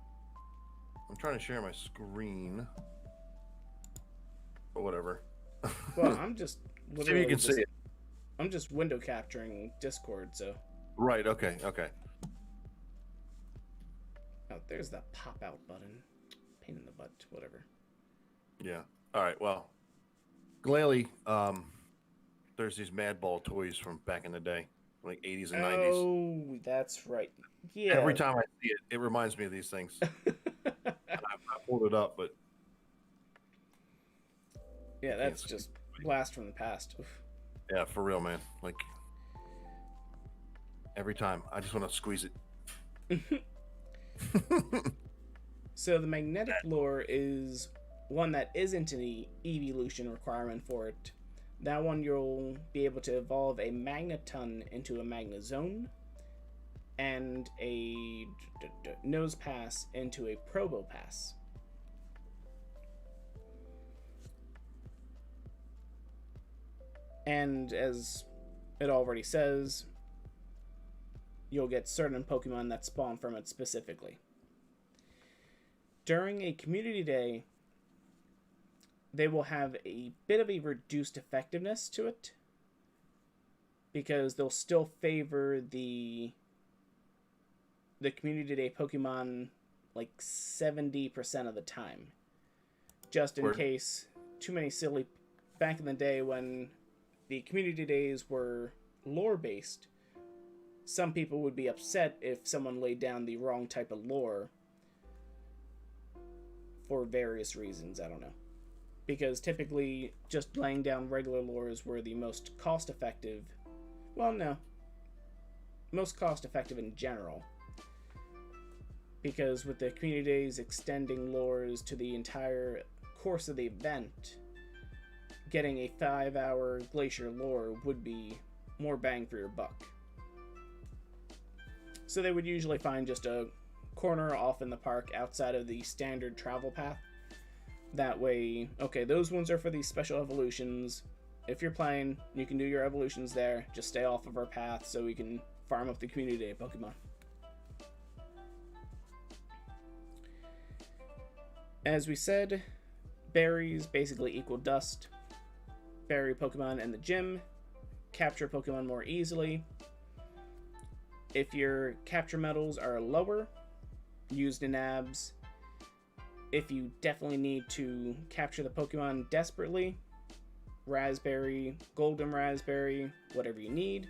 I'm trying to share my screen. But whatever. Well, I'm just See if you can see it. I'm just window capturing Discord, so. Right. Okay. Okay. Oh, there's that pop out button. Pain in the butt. Whatever. Yeah. All right. Well, Glalie, there's these Mad Ball toys from back in the day, like 80s and 90s. Oh, that's right. Yeah. Every time I see it, it reminds me of these things. I pulled it up, but yeah, that's just blast from the past. Oof. Yeah, for real, man. Like every time, I just want to squeeze it. So the magnetic lure is one that isn't an evolution requirement for it. That one you'll be able to evolve a Magneton into a Magnezone and a Nose Pass into a Probopass. And as it already says, you'll get certain Pokemon that spawn from it specifically. During a community day, they will have a bit of a reduced effectiveness to it, because they'll still favor the community day Pokemon like 70% of the time. Just in case too many silly... Back in the day when the community days were lore-based, some people would be upset if someone laid down the wrong type of lore for various reasons, I don't know. Because typically, just laying down regular lures were the most cost-effective. Well, no. Most cost-effective in general. Because with the community days extending lures to the entire course of the event, getting a 5-hour glacier lure would be more bang for your buck. So they would usually find just a corner off in the park outside of the standard travel path. That way, okay, those ones are for these special evolutions. If you're playing, you can do your evolutions there. Just stay off of our path so we can farm up the community day Pokemon. As we said, berries basically equal dust. Berry Pokemon in the gym capture Pokemon more easily. If your capture medals are lower, use the nabs. If you definitely need to capture the Pokemon desperately, Raspberry, Golden Raspberry, whatever you need,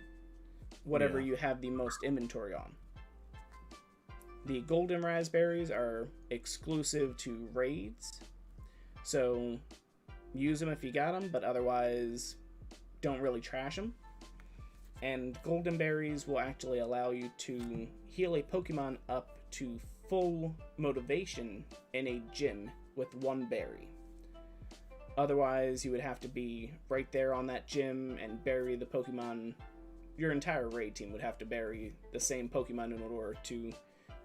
whatever you have the most inventory on. The Golden Raspberries are exclusive to raids, so use them if you got them, but otherwise don't really trash them. And Golden Berries will actually allow you to heal a Pokemon up to full motivation in a gym with one berry. Otherwise, you would have to be right there on that gym and bury the Pokemon. Your entire raid team would have to bury the same Pokemon in order to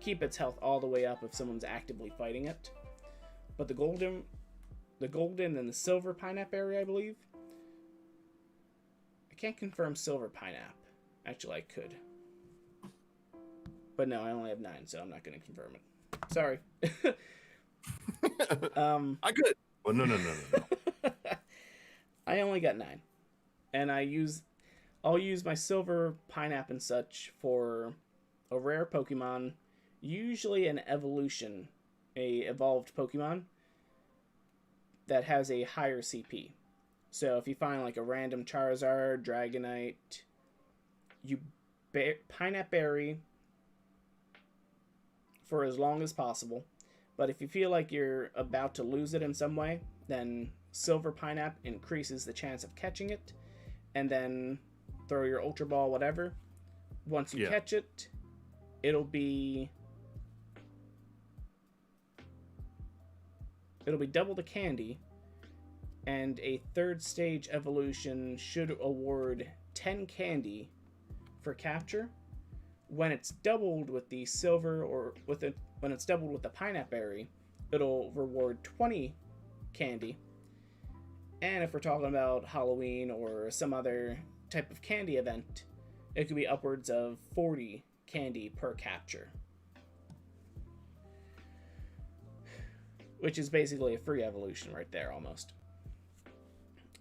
keep its health all the way up if someone's actively fighting it. But the golden and the silver Pineapple berry, I believe. I can't confirm silver Pineapple. Actually, I could. But no, I only have 9, so I'm not going to confirm it. Sorry. I could. Well, no. I only got 9. And I'll use my silver Pineapple and such for a rare Pokemon, usually an evolution, a evolved Pokemon that has a higher CP. So if you find like a random Charizard, Dragonite, you Pineapple berry for as long as possible. But if you feel like you're about to lose it in some way, then Silver Pineapple increases the chance of catching it, and then throw your Ultra Ball, whatever. Once you catch it, it'll be double the candy, and a third stage evolution should award 10 candy for capture. When it's doubled with the silver, or when it's doubled with the pineapple berry, it'll reward 20 candy. And if we're talking about Halloween or some other type of candy event, it could be upwards of 40 candy per capture, which is basically a free evolution right there almost.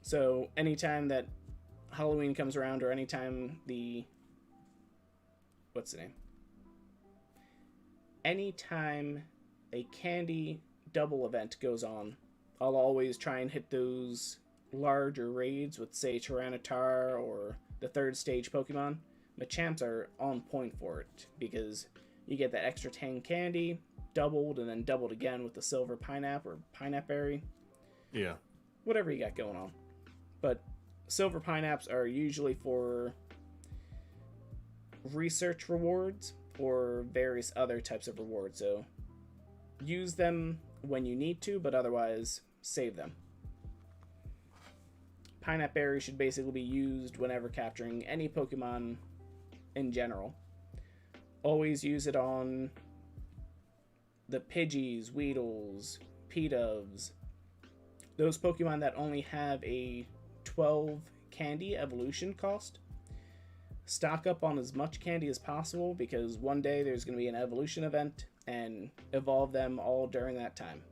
So anytime that Halloween comes around, or anytime anytime a candy double event goes on, I'll always try and hit those larger raids with, say, Tyranitar or the third stage Pokemon. Machamps are on point for it, because you get that extra 10 candy, doubled, and then doubled again with the silver pineapple or pineapple berry. Yeah. Whatever you got going on. But silver pineapples are usually for research rewards or various other types of rewards. So use them when you need to, but otherwise save them. Pineapple berry should basically be used whenever capturing any Pokemon in general. Always use it on the Pidgeys, Weedles, P-Doves, those Pokemon that only have a 12 candy evolution cost. Stock up on as much candy as possible, because one day there's going to be an evolution event, and evolve them all during that time.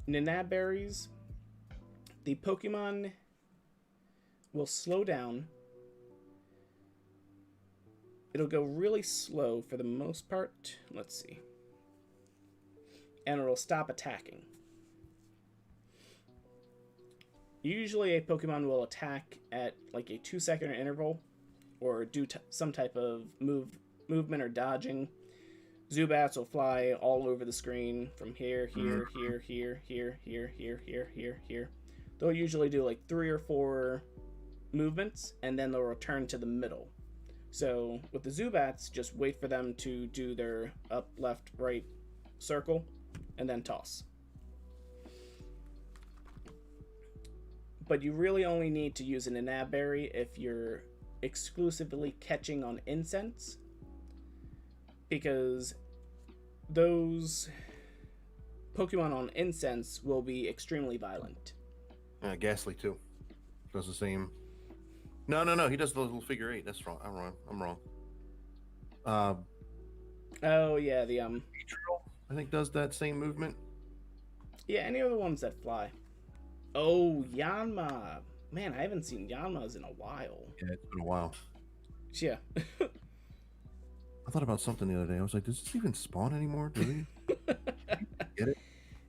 Nanab berries. The Pokemon will slow down. It'll go really slow for the most part. Let's see. And it'll stop attacking. Usually a Pokemon will attack at like a 2-second interval, or do some type of movement or dodging. Zubats will fly all over the screen from here, here, here, here, here, here, here, here, here, here. They'll usually do like 3 or 4 movements, and then they'll return to the middle. So with the Zubats, just wait for them to do their up, left, right circle, and then toss. But you really only need to use an Nanab berry if you're exclusively catching on incense, because those Pokemon on incense will be extremely violent. Ghastly too. Does the same. No. He does the little figure 8. That's wrong. I'm wrong. Oh yeah, the I think does that same movement. Yeah, any of the ones that fly. Oh, Yanma. Man, I haven't seen Yanmas in a while. Yeah, it's been a while. Yeah. I thought about something the other day. I was like, does this even spawn anymore? Do we get it?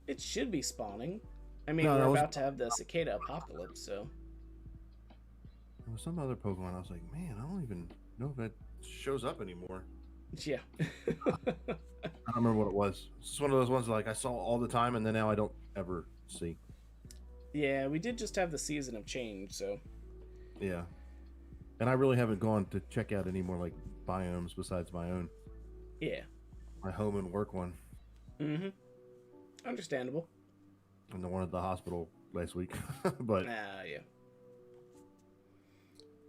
It should be spawning. I mean, we're about to have the cicada apocalypse, so. There was some other Pokemon. I was like, man, I don't even know if that shows up anymore. Yeah. I don't remember what it was. It's just one of those ones that, like, I saw all the time, and then now I don't ever see. Yeah, we did just have the season of change, so. Yeah. And I really haven't gone to check out any more, like, biomes besides my own. Yeah. My home and work one. Mm-hmm. Understandable. And the one at the hospital last week. But yeah.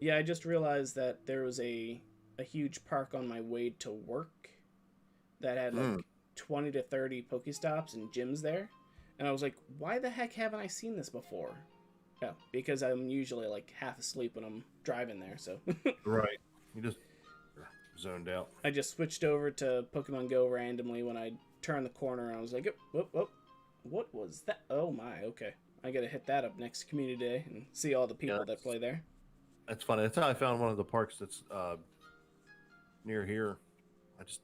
Yeah, I just realized that there was a huge park on my way to work that had like 20 to 30 Pokestops and gyms there. And I was like, why the heck haven't I seen this before? Yeah, because I'm usually like half asleep when I'm driving there, so. Right. You just zoned out. I just switched over to Pokemon Go randomly when I turned the corner, and I was like, whoop. What was that? Oh my, okay. I gotta hit that up next community day and see all the people that play there. That's funny. That's how I found one of the parks that's near here.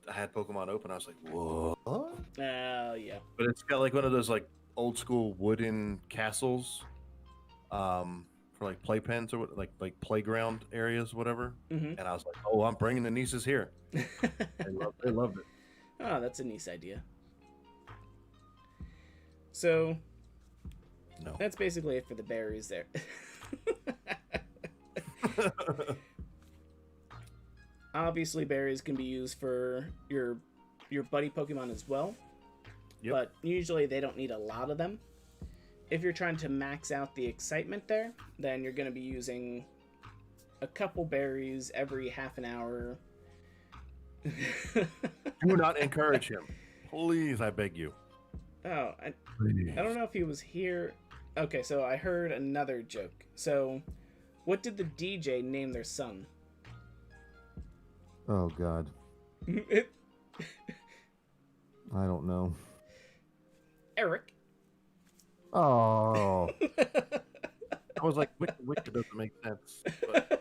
I had Pokemon open. I was like, what? Yeah. But it's got like one of those like old school wooden castles. for like playpens or like playground areas, whatever. Mm-hmm. And I was like, oh, I'm bringing the nieces here. They loved it. Oh, that's a nice idea. So No. that's basically it for the berries there. Obviously, berries can be used for your buddy Pokemon as well. Yep. But usually they don't need a lot of them. If you're trying to max out the excitement there, then you're going to be using a couple berries every half an hour. Do not encourage him. Please, I beg you. Oh, I Please. don't know if he was here. Okay, so I heard another joke. So, what did the DJ name their son? Oh, God. I don't know. Eric. Oh. I was like, Wicked doesn't make sense. But,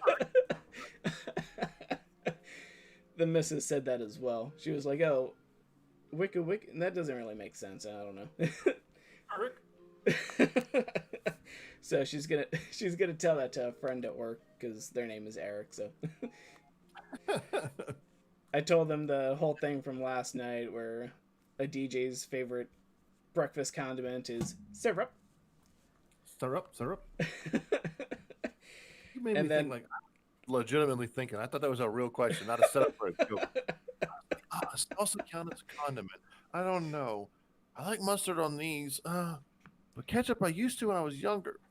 The missus said that as well. She was like, "Oh, Wicked, that doesn't really make sense." I don't know. Eric. So she's gonna tell that to a friend at work because their name is Eric. So I told them the whole thing from last night where a DJ's favorite breakfast condiment is syrup. Syrup. You made And me then- think like legitimately thinking. I thought that was a real question, not a setup for a joke. Does salsa count as a condiment? I don't know. I like mustard on these, but ketchup I used to when I was younger.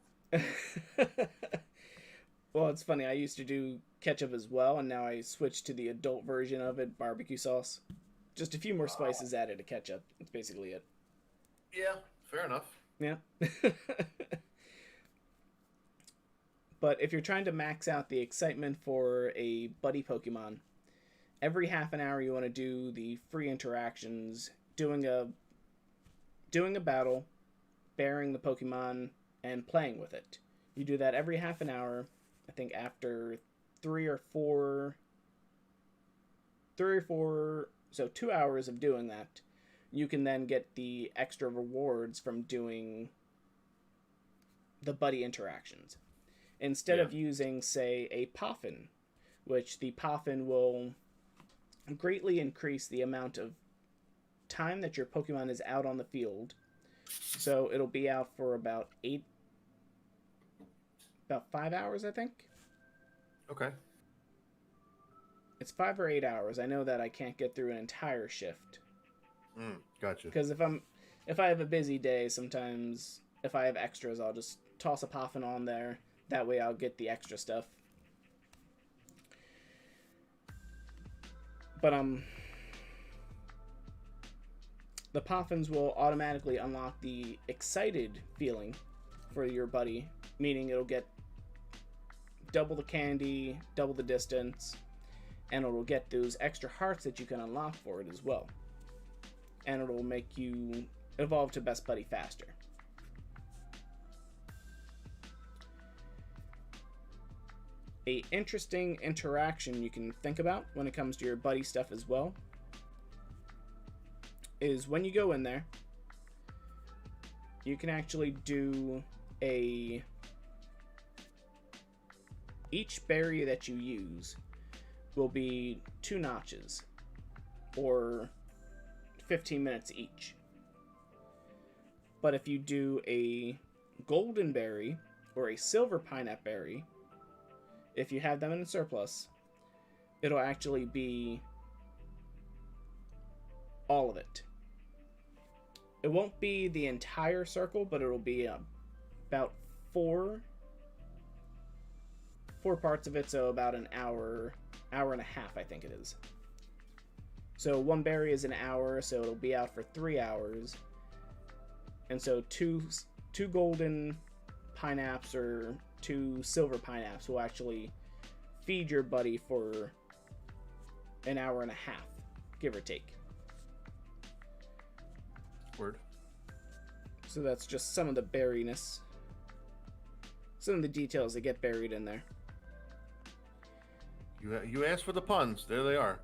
Well, it's funny. I used to do ketchup as well, and now I switched to the adult version of it, barbecue sauce. Just a few more spices added to ketchup. That's basically it. Yeah, fair enough. Yeah. But if you're trying to max out the excitement for a buddy Pokemon, every half an hour you want to do the free interactions, doing a battle, bearing the Pokemon, and playing with it. You do that every half an hour. I think after 3 or 4, so 2 hours of doing that, you can then get the extra rewards from doing the buddy interactions. Instead of using, say, a Poffin, which the Poffin will greatly increase the amount of time that your Pokemon is out on the field. So it'll be out for about 5 hours, I think. Okay. It's 5 or 8 hours. I know that I can't get through an entire shift. Gotcha. Because if I have a busy day, sometimes if I have extras, I'll just toss a Poffin on there. That way I'll get the extra stuff. But the Poffins will automatically unlock the excited feeling for your buddy, meaning it'll get double the candy, double the distance, and it'll get those extra hearts that you can unlock for it as well. And it'll make you evolve to best buddy faster. A interesting interaction you can think about when it comes to your buddy stuff as well is when you go in there, you can actually do each berry that you use will be 2 notches or 15 minutes each. But if you do a golden berry or a silver pineapple berry, if you have them in surplus, it'll actually be all of it. It won't be the entire circle, but it'll be about 4 parts of it, so about an hour and a half, I think it is. So 1 berry is an hour, so it'll be out for 3 hours. And so two golden pineapples or 2 silver pineapples will actually feed your buddy for an hour and a half, give or take. Word. So that's just some of the berryness. Some of the details that get buried in there. You asked for the puns. There they are.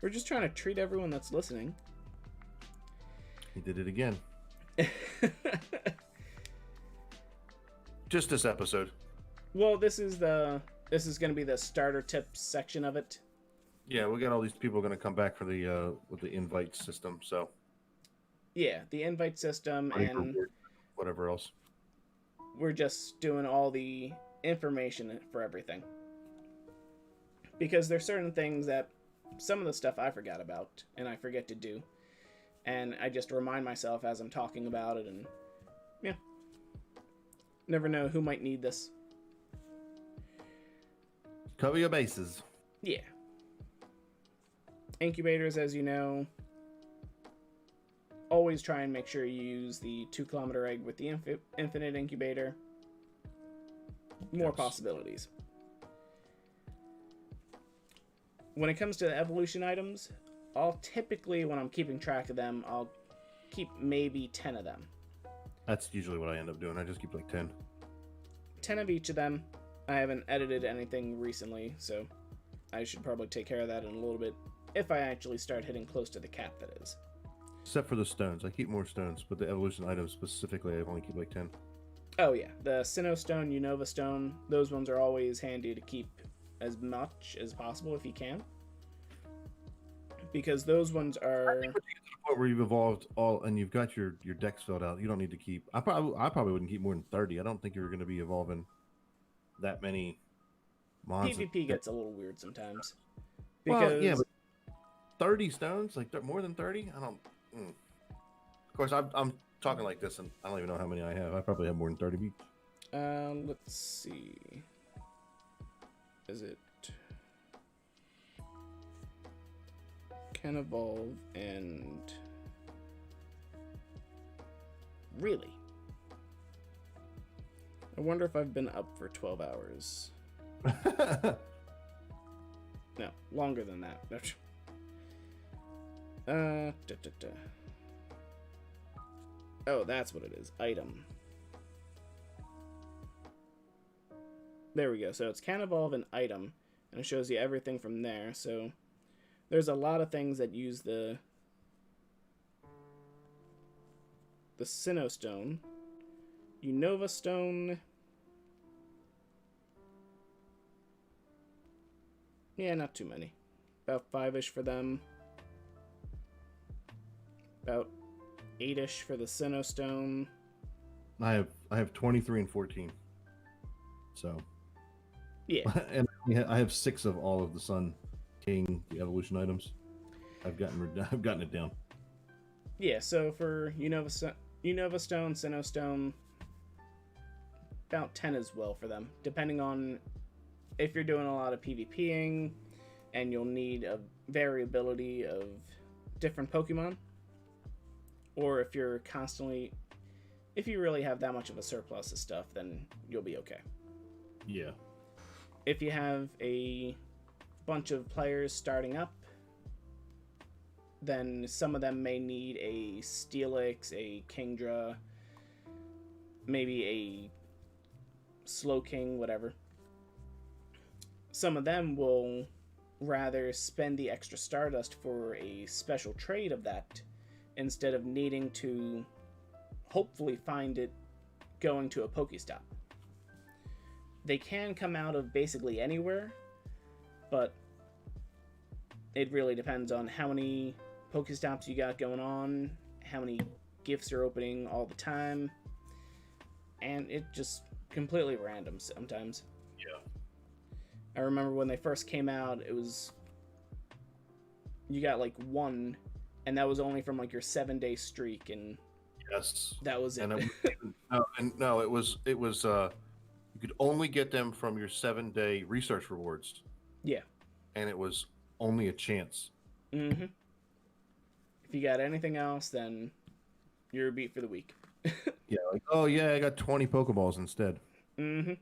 We're just trying to treat everyone that's listening. He did it again. Just this episode. Well, this is going to be the starter tips section of it. Yeah, we got all these people going to come back for the with the invite system. So yeah, the invite system and whatever else. We're just doing all the information for everything. Because there's certain things that some of the stuff I forgot about and I forget to do. And I just remind myself as I'm talking about it, and yeah. Never know who might need this. Cover your bases. Yeah. Incubators, as you know, always try and make sure you use the 2-kilometer egg with the infinite incubator. More possibilities. When it comes to the evolution items, I'll typically, when I'm keeping track of them, I'll keep maybe 10 of them. That's usually what I end up doing. I just keep like 10. 10 of each of them. I haven't edited anything recently, so I should probably take care of that in a little bit. If I actually start hitting close to the cap, that is. Except for the stones. I keep more stones, but the evolution items specifically, I only keep like 10. Oh yeah, the Sinnoh Stone, Unova Stone, those ones are always handy to keep as much as possible if you can. Because those ones are... I think when you get to the point where you've evolved all and you've got your decks filled out, you don't need to keep... I probably wouldn't keep more than 30. I don't think you're going to be evolving that many monsters. PvP gets a little weird sometimes. Because... Well, yeah, but 30 stones? Like more than 30? I don't... Of course, I'm talking like this, and I don't even know how many I have. I probably have more than 30 each. Let's see. Is it... Can evolve and... Really? I wonder if I've been up for 12 hours. No, longer than that. Oh, that's what it is. Item. There we go. So it's can evolve an item, and it shows you everything from there. So there's a lot of things that use the Sinnoh Stone, Unova Stone. Yeah, not too many. About 5-ish for them. About 8-ish for the Sinnoh Stone. I have 23 and 14. So yeah, and I have 6 of all of the Sun King, the evolution items. I've gotten it down. Yeah, so for Unova Stone, Sinnoh Stone, about 10 as well for them, depending on if you're doing a lot of PvPing and you'll need a variability of different Pokemon, or if you're constantly, if you really have that much of a surplus of stuff, then you'll be okay. Yeah. If you have a bunch of players starting up, then some of them may need a Steelix, a Kingdra, maybe a Slowking, whatever. Some of them will rather spend the extra Stardust for a special trade of that instead of needing to hopefully find it going to a Pokestop. They can come out of basically anywhere, but it really depends on how many Pokestops you got going on, how many gifts you're opening all the time, and it just completely random sometimes. Yeah. I remember when they first came out, it was, you got like one, and that was only from like your 7-day streak, and yes, that was it. And it was you could only get them from your 7-day research rewards. Yeah. And it was only a chance. Mm-hmm. If you got anything else, then you're beat for the week. Yeah, like, oh yeah, I got 20 Pokeballs instead. Mm-hmm.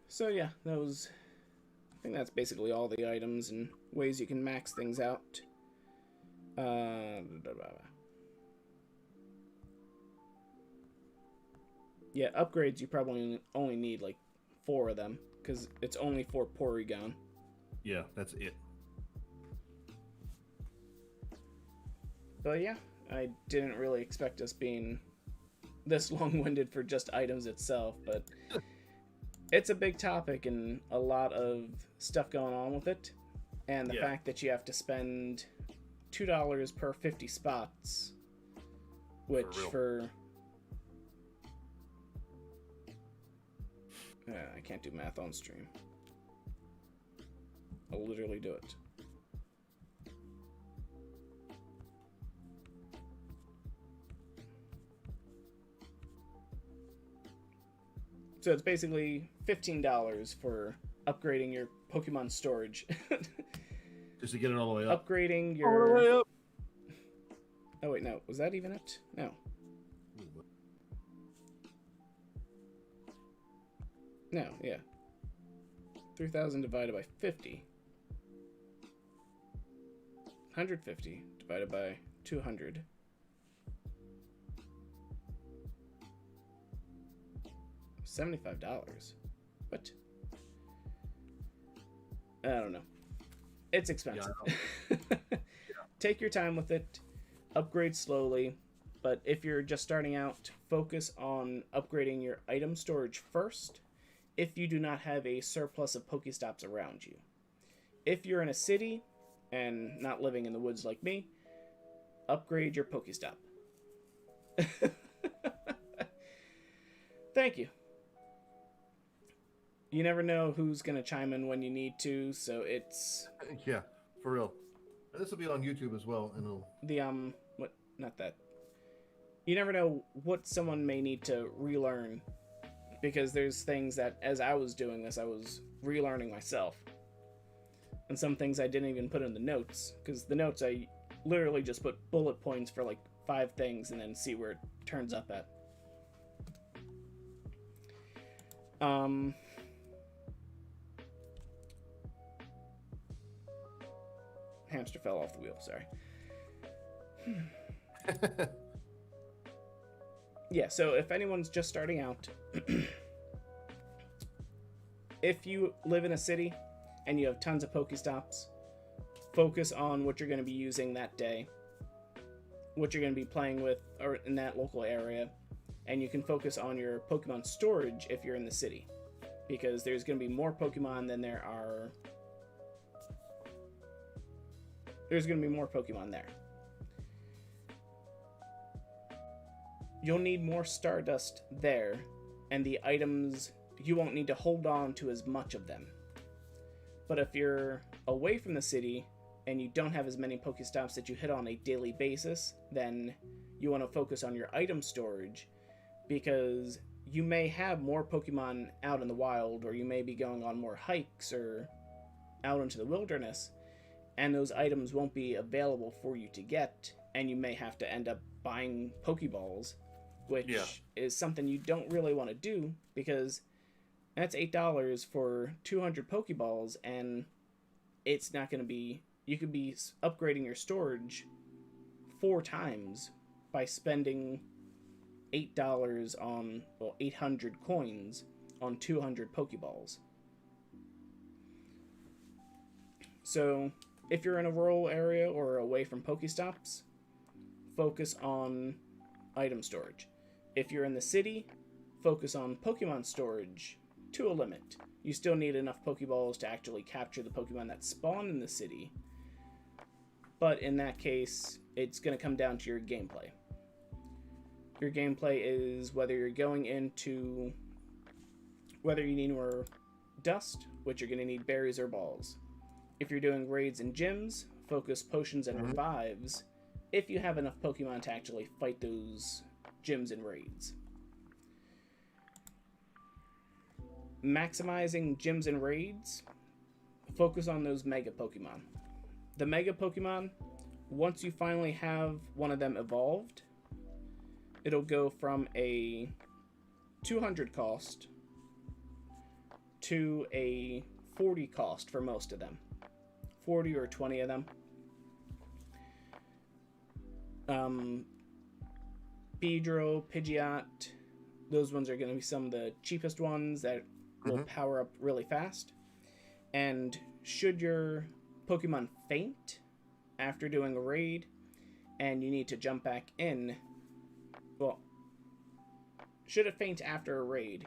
So yeah, that was, I think that's basically all the items and ways you can max things out. Yeah, upgrades you probably only need like 4 of them, because it's only for Porygon. Yeah, that's it. But yeah, I didn't really expect us being this long-winded for just items itself, but it's a big topic and a lot of stuff going on with it. And the fact that you have to spend $2 per 50 spots, which I can't do math on stream. I'll literally do it. So it's basically $15 for upgrading your Pokemon storage. Just to get it all the way up. Upgrading your... All the way up. Oh, wait, no. Was that even it? No. No, yeah. 3,000 divided by 50. 150 divided by 200. $75. What? I don't know. It's expensive. Yeah. Take your time with it. Upgrade slowly. But if you're just starting out, focus on upgrading your item storage first if you do not have a surplus of Pokestops around you. If you're in a city and not living in the woods like me, upgrade your Pokestop. Thank you. You never know who's going to chime in when you need to, so it's... Yeah, for real. And this will be on YouTube as well, and it'll... Not that. You never know what someone may need to relearn, because there's things that, as I was doing this, I was relearning myself. And some things I didn't even put in the notes, because the notes I literally just put bullet points for like 5 things and then see where it turns up at. Hamster fell off the wheel, sorry. Yeah, so if anyone's just starting out, if you live in a city and you have tons of Pokestops, focus on what you're going to be using that day, what you're going to be playing with or in that local area, and you can focus on your Pokemon storage if you're in the city, because there's going to be more Pokemon than there are... There's going to be more Pokemon there. You'll need more Stardust there, and the items, you won't need to hold on to as much of them. But if you're away from the city, and you don't have as many Pokestops that you hit on a daily basis, then you want to focus on your item storage, because you may have more Pokemon out in the wild, or you may be going on more hikes, or out into the wilderness, and those items won't be available for you to get, and you may have to end up buying Pokeballs, which is something you don't really want to do, because that's $8 for 200 Pokeballs, and it's not going to be... You could be upgrading your storage 4 times by spending $8 on, well, 800 coins on 200 Pokeballs. So, if you're in a rural area or away from Pokestops, focus on item storage. If you're in the city, focus on Pokemon storage to a limit. You still need enough Pokeballs to actually capture the Pokemon that spawn in the city, but in that case, it's going to come down to your gameplay. Your gameplay is whether you're going into... whether you need more dust, which you're going to need berries or balls. If you're doing raids and gyms, focus potions and revives, if you have enough Pokemon to actually fight those gyms and raids. Maximizing gyms and raids, focus on those Mega Pokemon. The Mega Pokemon, once you finally have one of them evolved, it'll go from a 200 cost to a 40 cost for most of them. 40 or 20 of them. Beedrill, Pidgeot, those ones are going to be some of the cheapest ones that will power up really fast. And should your Pokemon faint after doing a raid and you need to jump back in, well, should it faint after a raid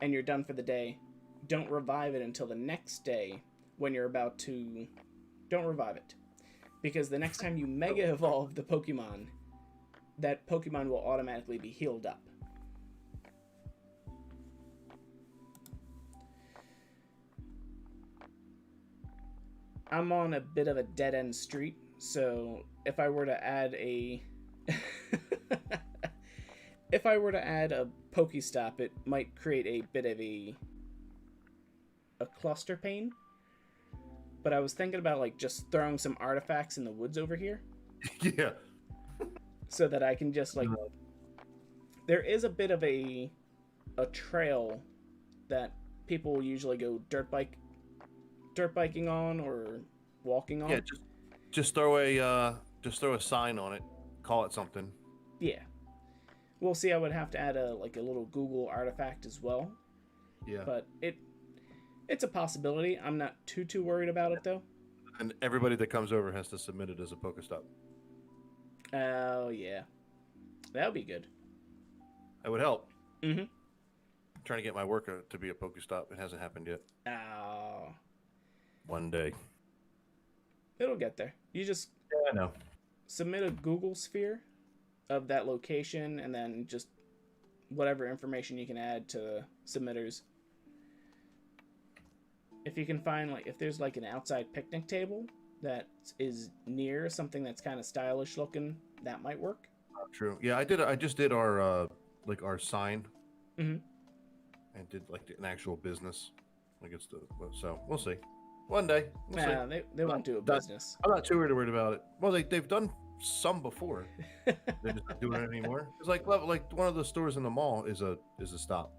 and you're done for the day, don't revive it until the next day when you're about to... Don't revive it. Because the next time you Mega Evolve the Pokemon, that Pokemon will automatically be healed up. I'm on a bit of a dead-end street, so if I were to add a... if I were to add a Pokestop, it might create a bit of a cluster pain. But I was thinking about, like, just throwing some artifacts in the woods over here. Yeah. So that I can just, like... There is a bit of a trail that people usually go dirt biking on or walking on. Yeah, just throw a sign on it. Call it something. Yeah. We'll see. I would have to add a little Google artifact as well. Yeah. But it's a possibility. I'm not too worried about it though. And everybody that comes over has to submit it as a Pokestop. Oh yeah. That would be good. That would help. Mm-hmm. I'm trying to get my work to be a Pokestop. It hasn't happened yet. Oh. One day. It'll get there. You just I know. submit a Google sphere of that location and then just whatever information you can add to submitters. If you can find, like, if there's like an outside picnic table that is near something that's kind of stylish looking, that might work. True. Yeah, I just did our our sign. Mm-hmm. And did like an actual business. So we'll see. One day. We'll see. They won't do a business. I'm not too worried about it. Well, they've done some before. They're just not doing it anymore. It's like one of the stores in the mall is a stop.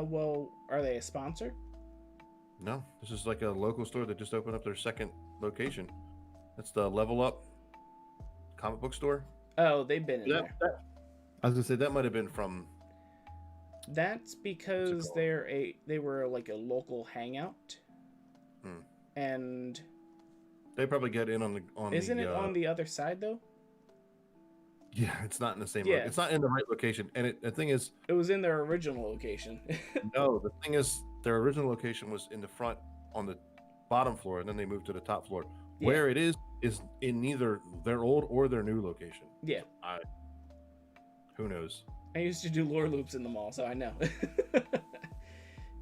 Well, are they a sponsor? No, this is like a local store that just opened up their second location. That's the Level Up comic book store. Oh, they've been in there. I was gonna say that might have been from. That's because they were like a local hangout, and they probably get in on the. Isn't it on the other side though? Yeah, it's not in the same. Yeah. It's not in the right location, and the thing is, it was in their original location. No, the thing is, their original location was in the front on the bottom floor, and then they moved to the top floor. Yeah. Where it is in neither their old or their new location. Yeah. Who knows? I used to do lore loops in the mall, so I know.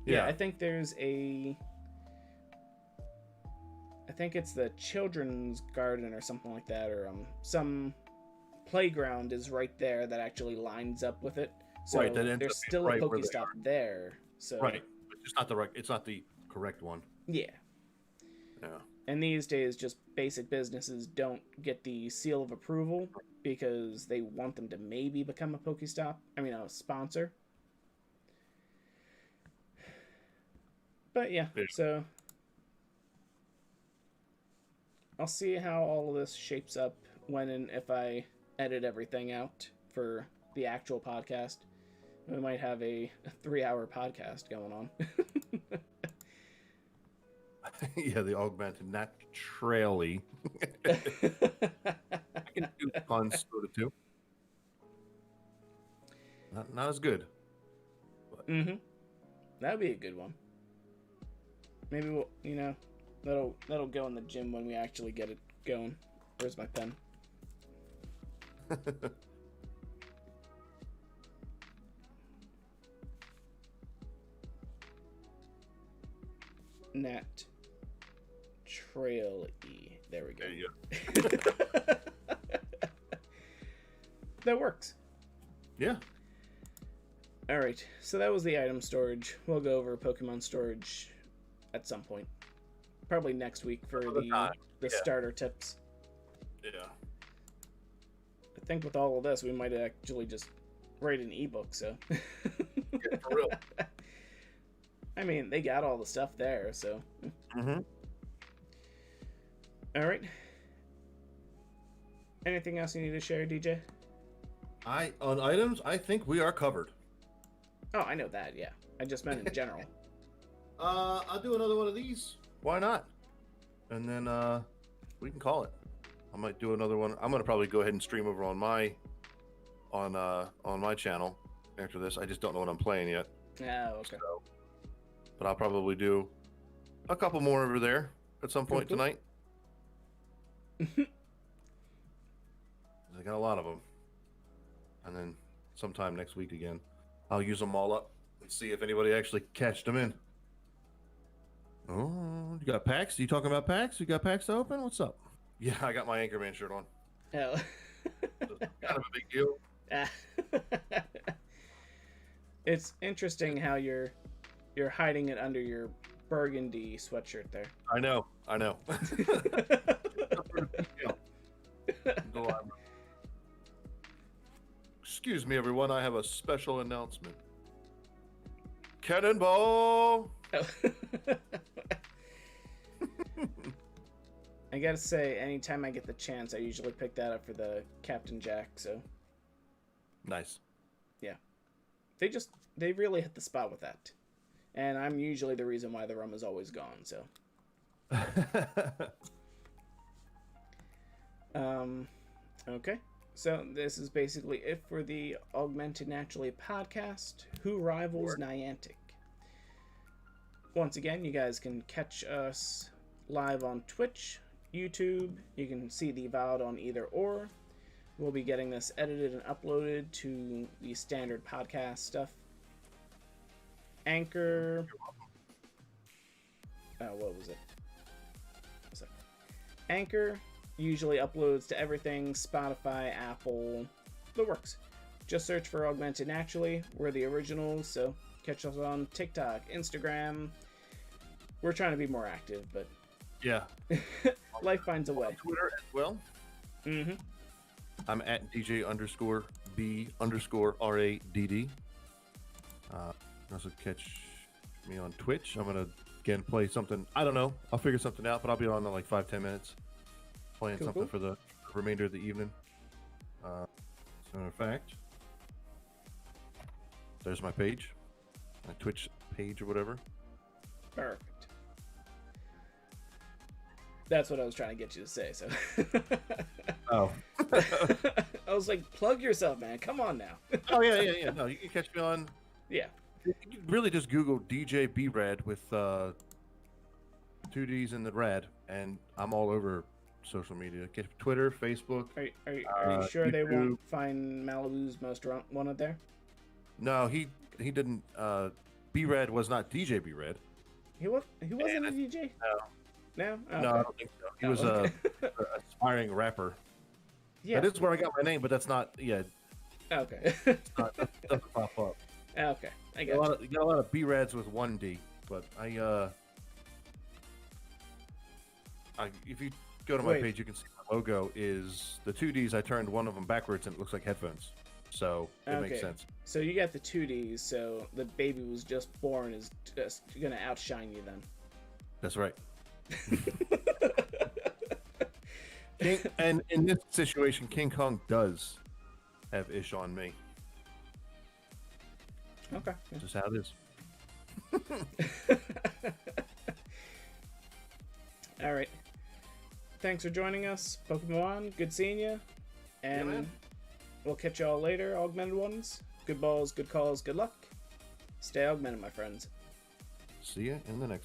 Yeah, I think there's I think it's the children's garden or something like that, or some playground is right there that actually lines up with it. So right, there's still a Pokestop there. So right, it's not the right. It's not the correct one. Yeah. Yeah. And these days, just basic businesses don't get the seal of approval because they want them to maybe become a Pokestop. I mean, a sponsor. But yeah, so I'll see how all of this shapes up when and if I edit everything out for the actual podcast. We might have a 3-hour podcast going on. Yeah, the augmented, not traily. I can do fun sort of too. Not as good. But. Mm-hmm. That'd be a good one. Maybe we'll, that'll go in the gym when we actually get it going. Where's my pen? Nat Trail E. There we go. There you go. That works. Yeah. All right. So that was the item storage. We'll go over Pokemon storage at some point. Probably next week for the starter tips. Yeah. I think with all of this, we might actually just write an ebook. So. Yeah, for real. I mean, they got all the stuff there, so. Mm-hmm. All right. Anything else you need to share, DJ? On items, I think we are covered. Oh, I know that. Yeah, I just meant in general. I'll do another one of these. Why not? And then we can call it. I might do another one. I'm gonna probably go ahead and stream over on my channel after this. I just don't know what I'm playing yet. Oh, okay. So, but I'll probably do a couple more over there at some point Cool. tonight. I got a lot of them, and then sometime next week again, I'll use them all up and see if anybody actually cashed them in. Oh, you got packs? You talking about packs? You got packs to open? What's up? Yeah, I got my Anchorman shirt on. Oh. Kind of a big deal. It's interesting how you're hiding it under your burgundy sweatshirt there. I know. Excuse me, everyone. I have a special announcement. Cannonball! Oh. I gotta say, anytime I get the chance, I usually pick that up for the Captain Jack, so... Nice. Yeah. They really hit the spot with that. And I'm usually the reason why the rum is always gone, so... Okay. So this is basically it for the Augmented Naturally podcast, Who Rivals Niantic? Once again, you guys can catch us live on Twitch, YouTube. You can see the VOD on either or. We'll be getting this edited and uploaded to the standard podcast stuff. Anchor. What was it? Anchor usually uploads to everything, Spotify, Apple, the works. Just search for Augmented Naturally. We're the originals, so catch us on TikTok, Instagram. We're trying to be more active, but Yeah. life finds a way. Twitter as well. Mm-hmm. I'm at DJ_B_RADD. Also catch me on Twitch. I'm gonna again play something. I don't know. I'll figure something out, but I'll be on in like 5-10 minutes, playing something for the remainder of the evening. As a matter of fact, there's my page, my Twitch page or whatever. Perfect. That's what I was trying to get you to say, so. Oh. I was like, plug yourself, man. Come on now. Oh, yeah. No, you can catch me on... Yeah. You can really just Google DJ B-Rad with 2 Ds in the rad, and I'm all over social media. Get Twitter, Facebook. Are you sure YouTube. they won't find Malibu's most wanted there? No, he didn't. B-Rad was not DJ B-Rad. He wasn't a DJ? No? Oh, No, okay. I don't think so. He was a aspiring rapper. Yeah. That is where I got my name, but that's not. Yeah, Okay. that doesn't pop up. Okay. I You got got a lot of B-Rads with 1 D, but if you go to my page, you can see my logo is the 2 Ds. I turned one of them backwards, and it looks like headphones. So it makes sense. So you got the 2Ds, so the baby was just born is just gonna outshine you then. That's right. And in this situation, King Kong does have ish on me. Okay. Just how it is. All right. Thanks for joining us, Pokemon. Good seeing you. And man. we'll catch y'all later, Augmented ones. Good balls, good calls, good luck. Stay augmented, my friends. See you in the next one.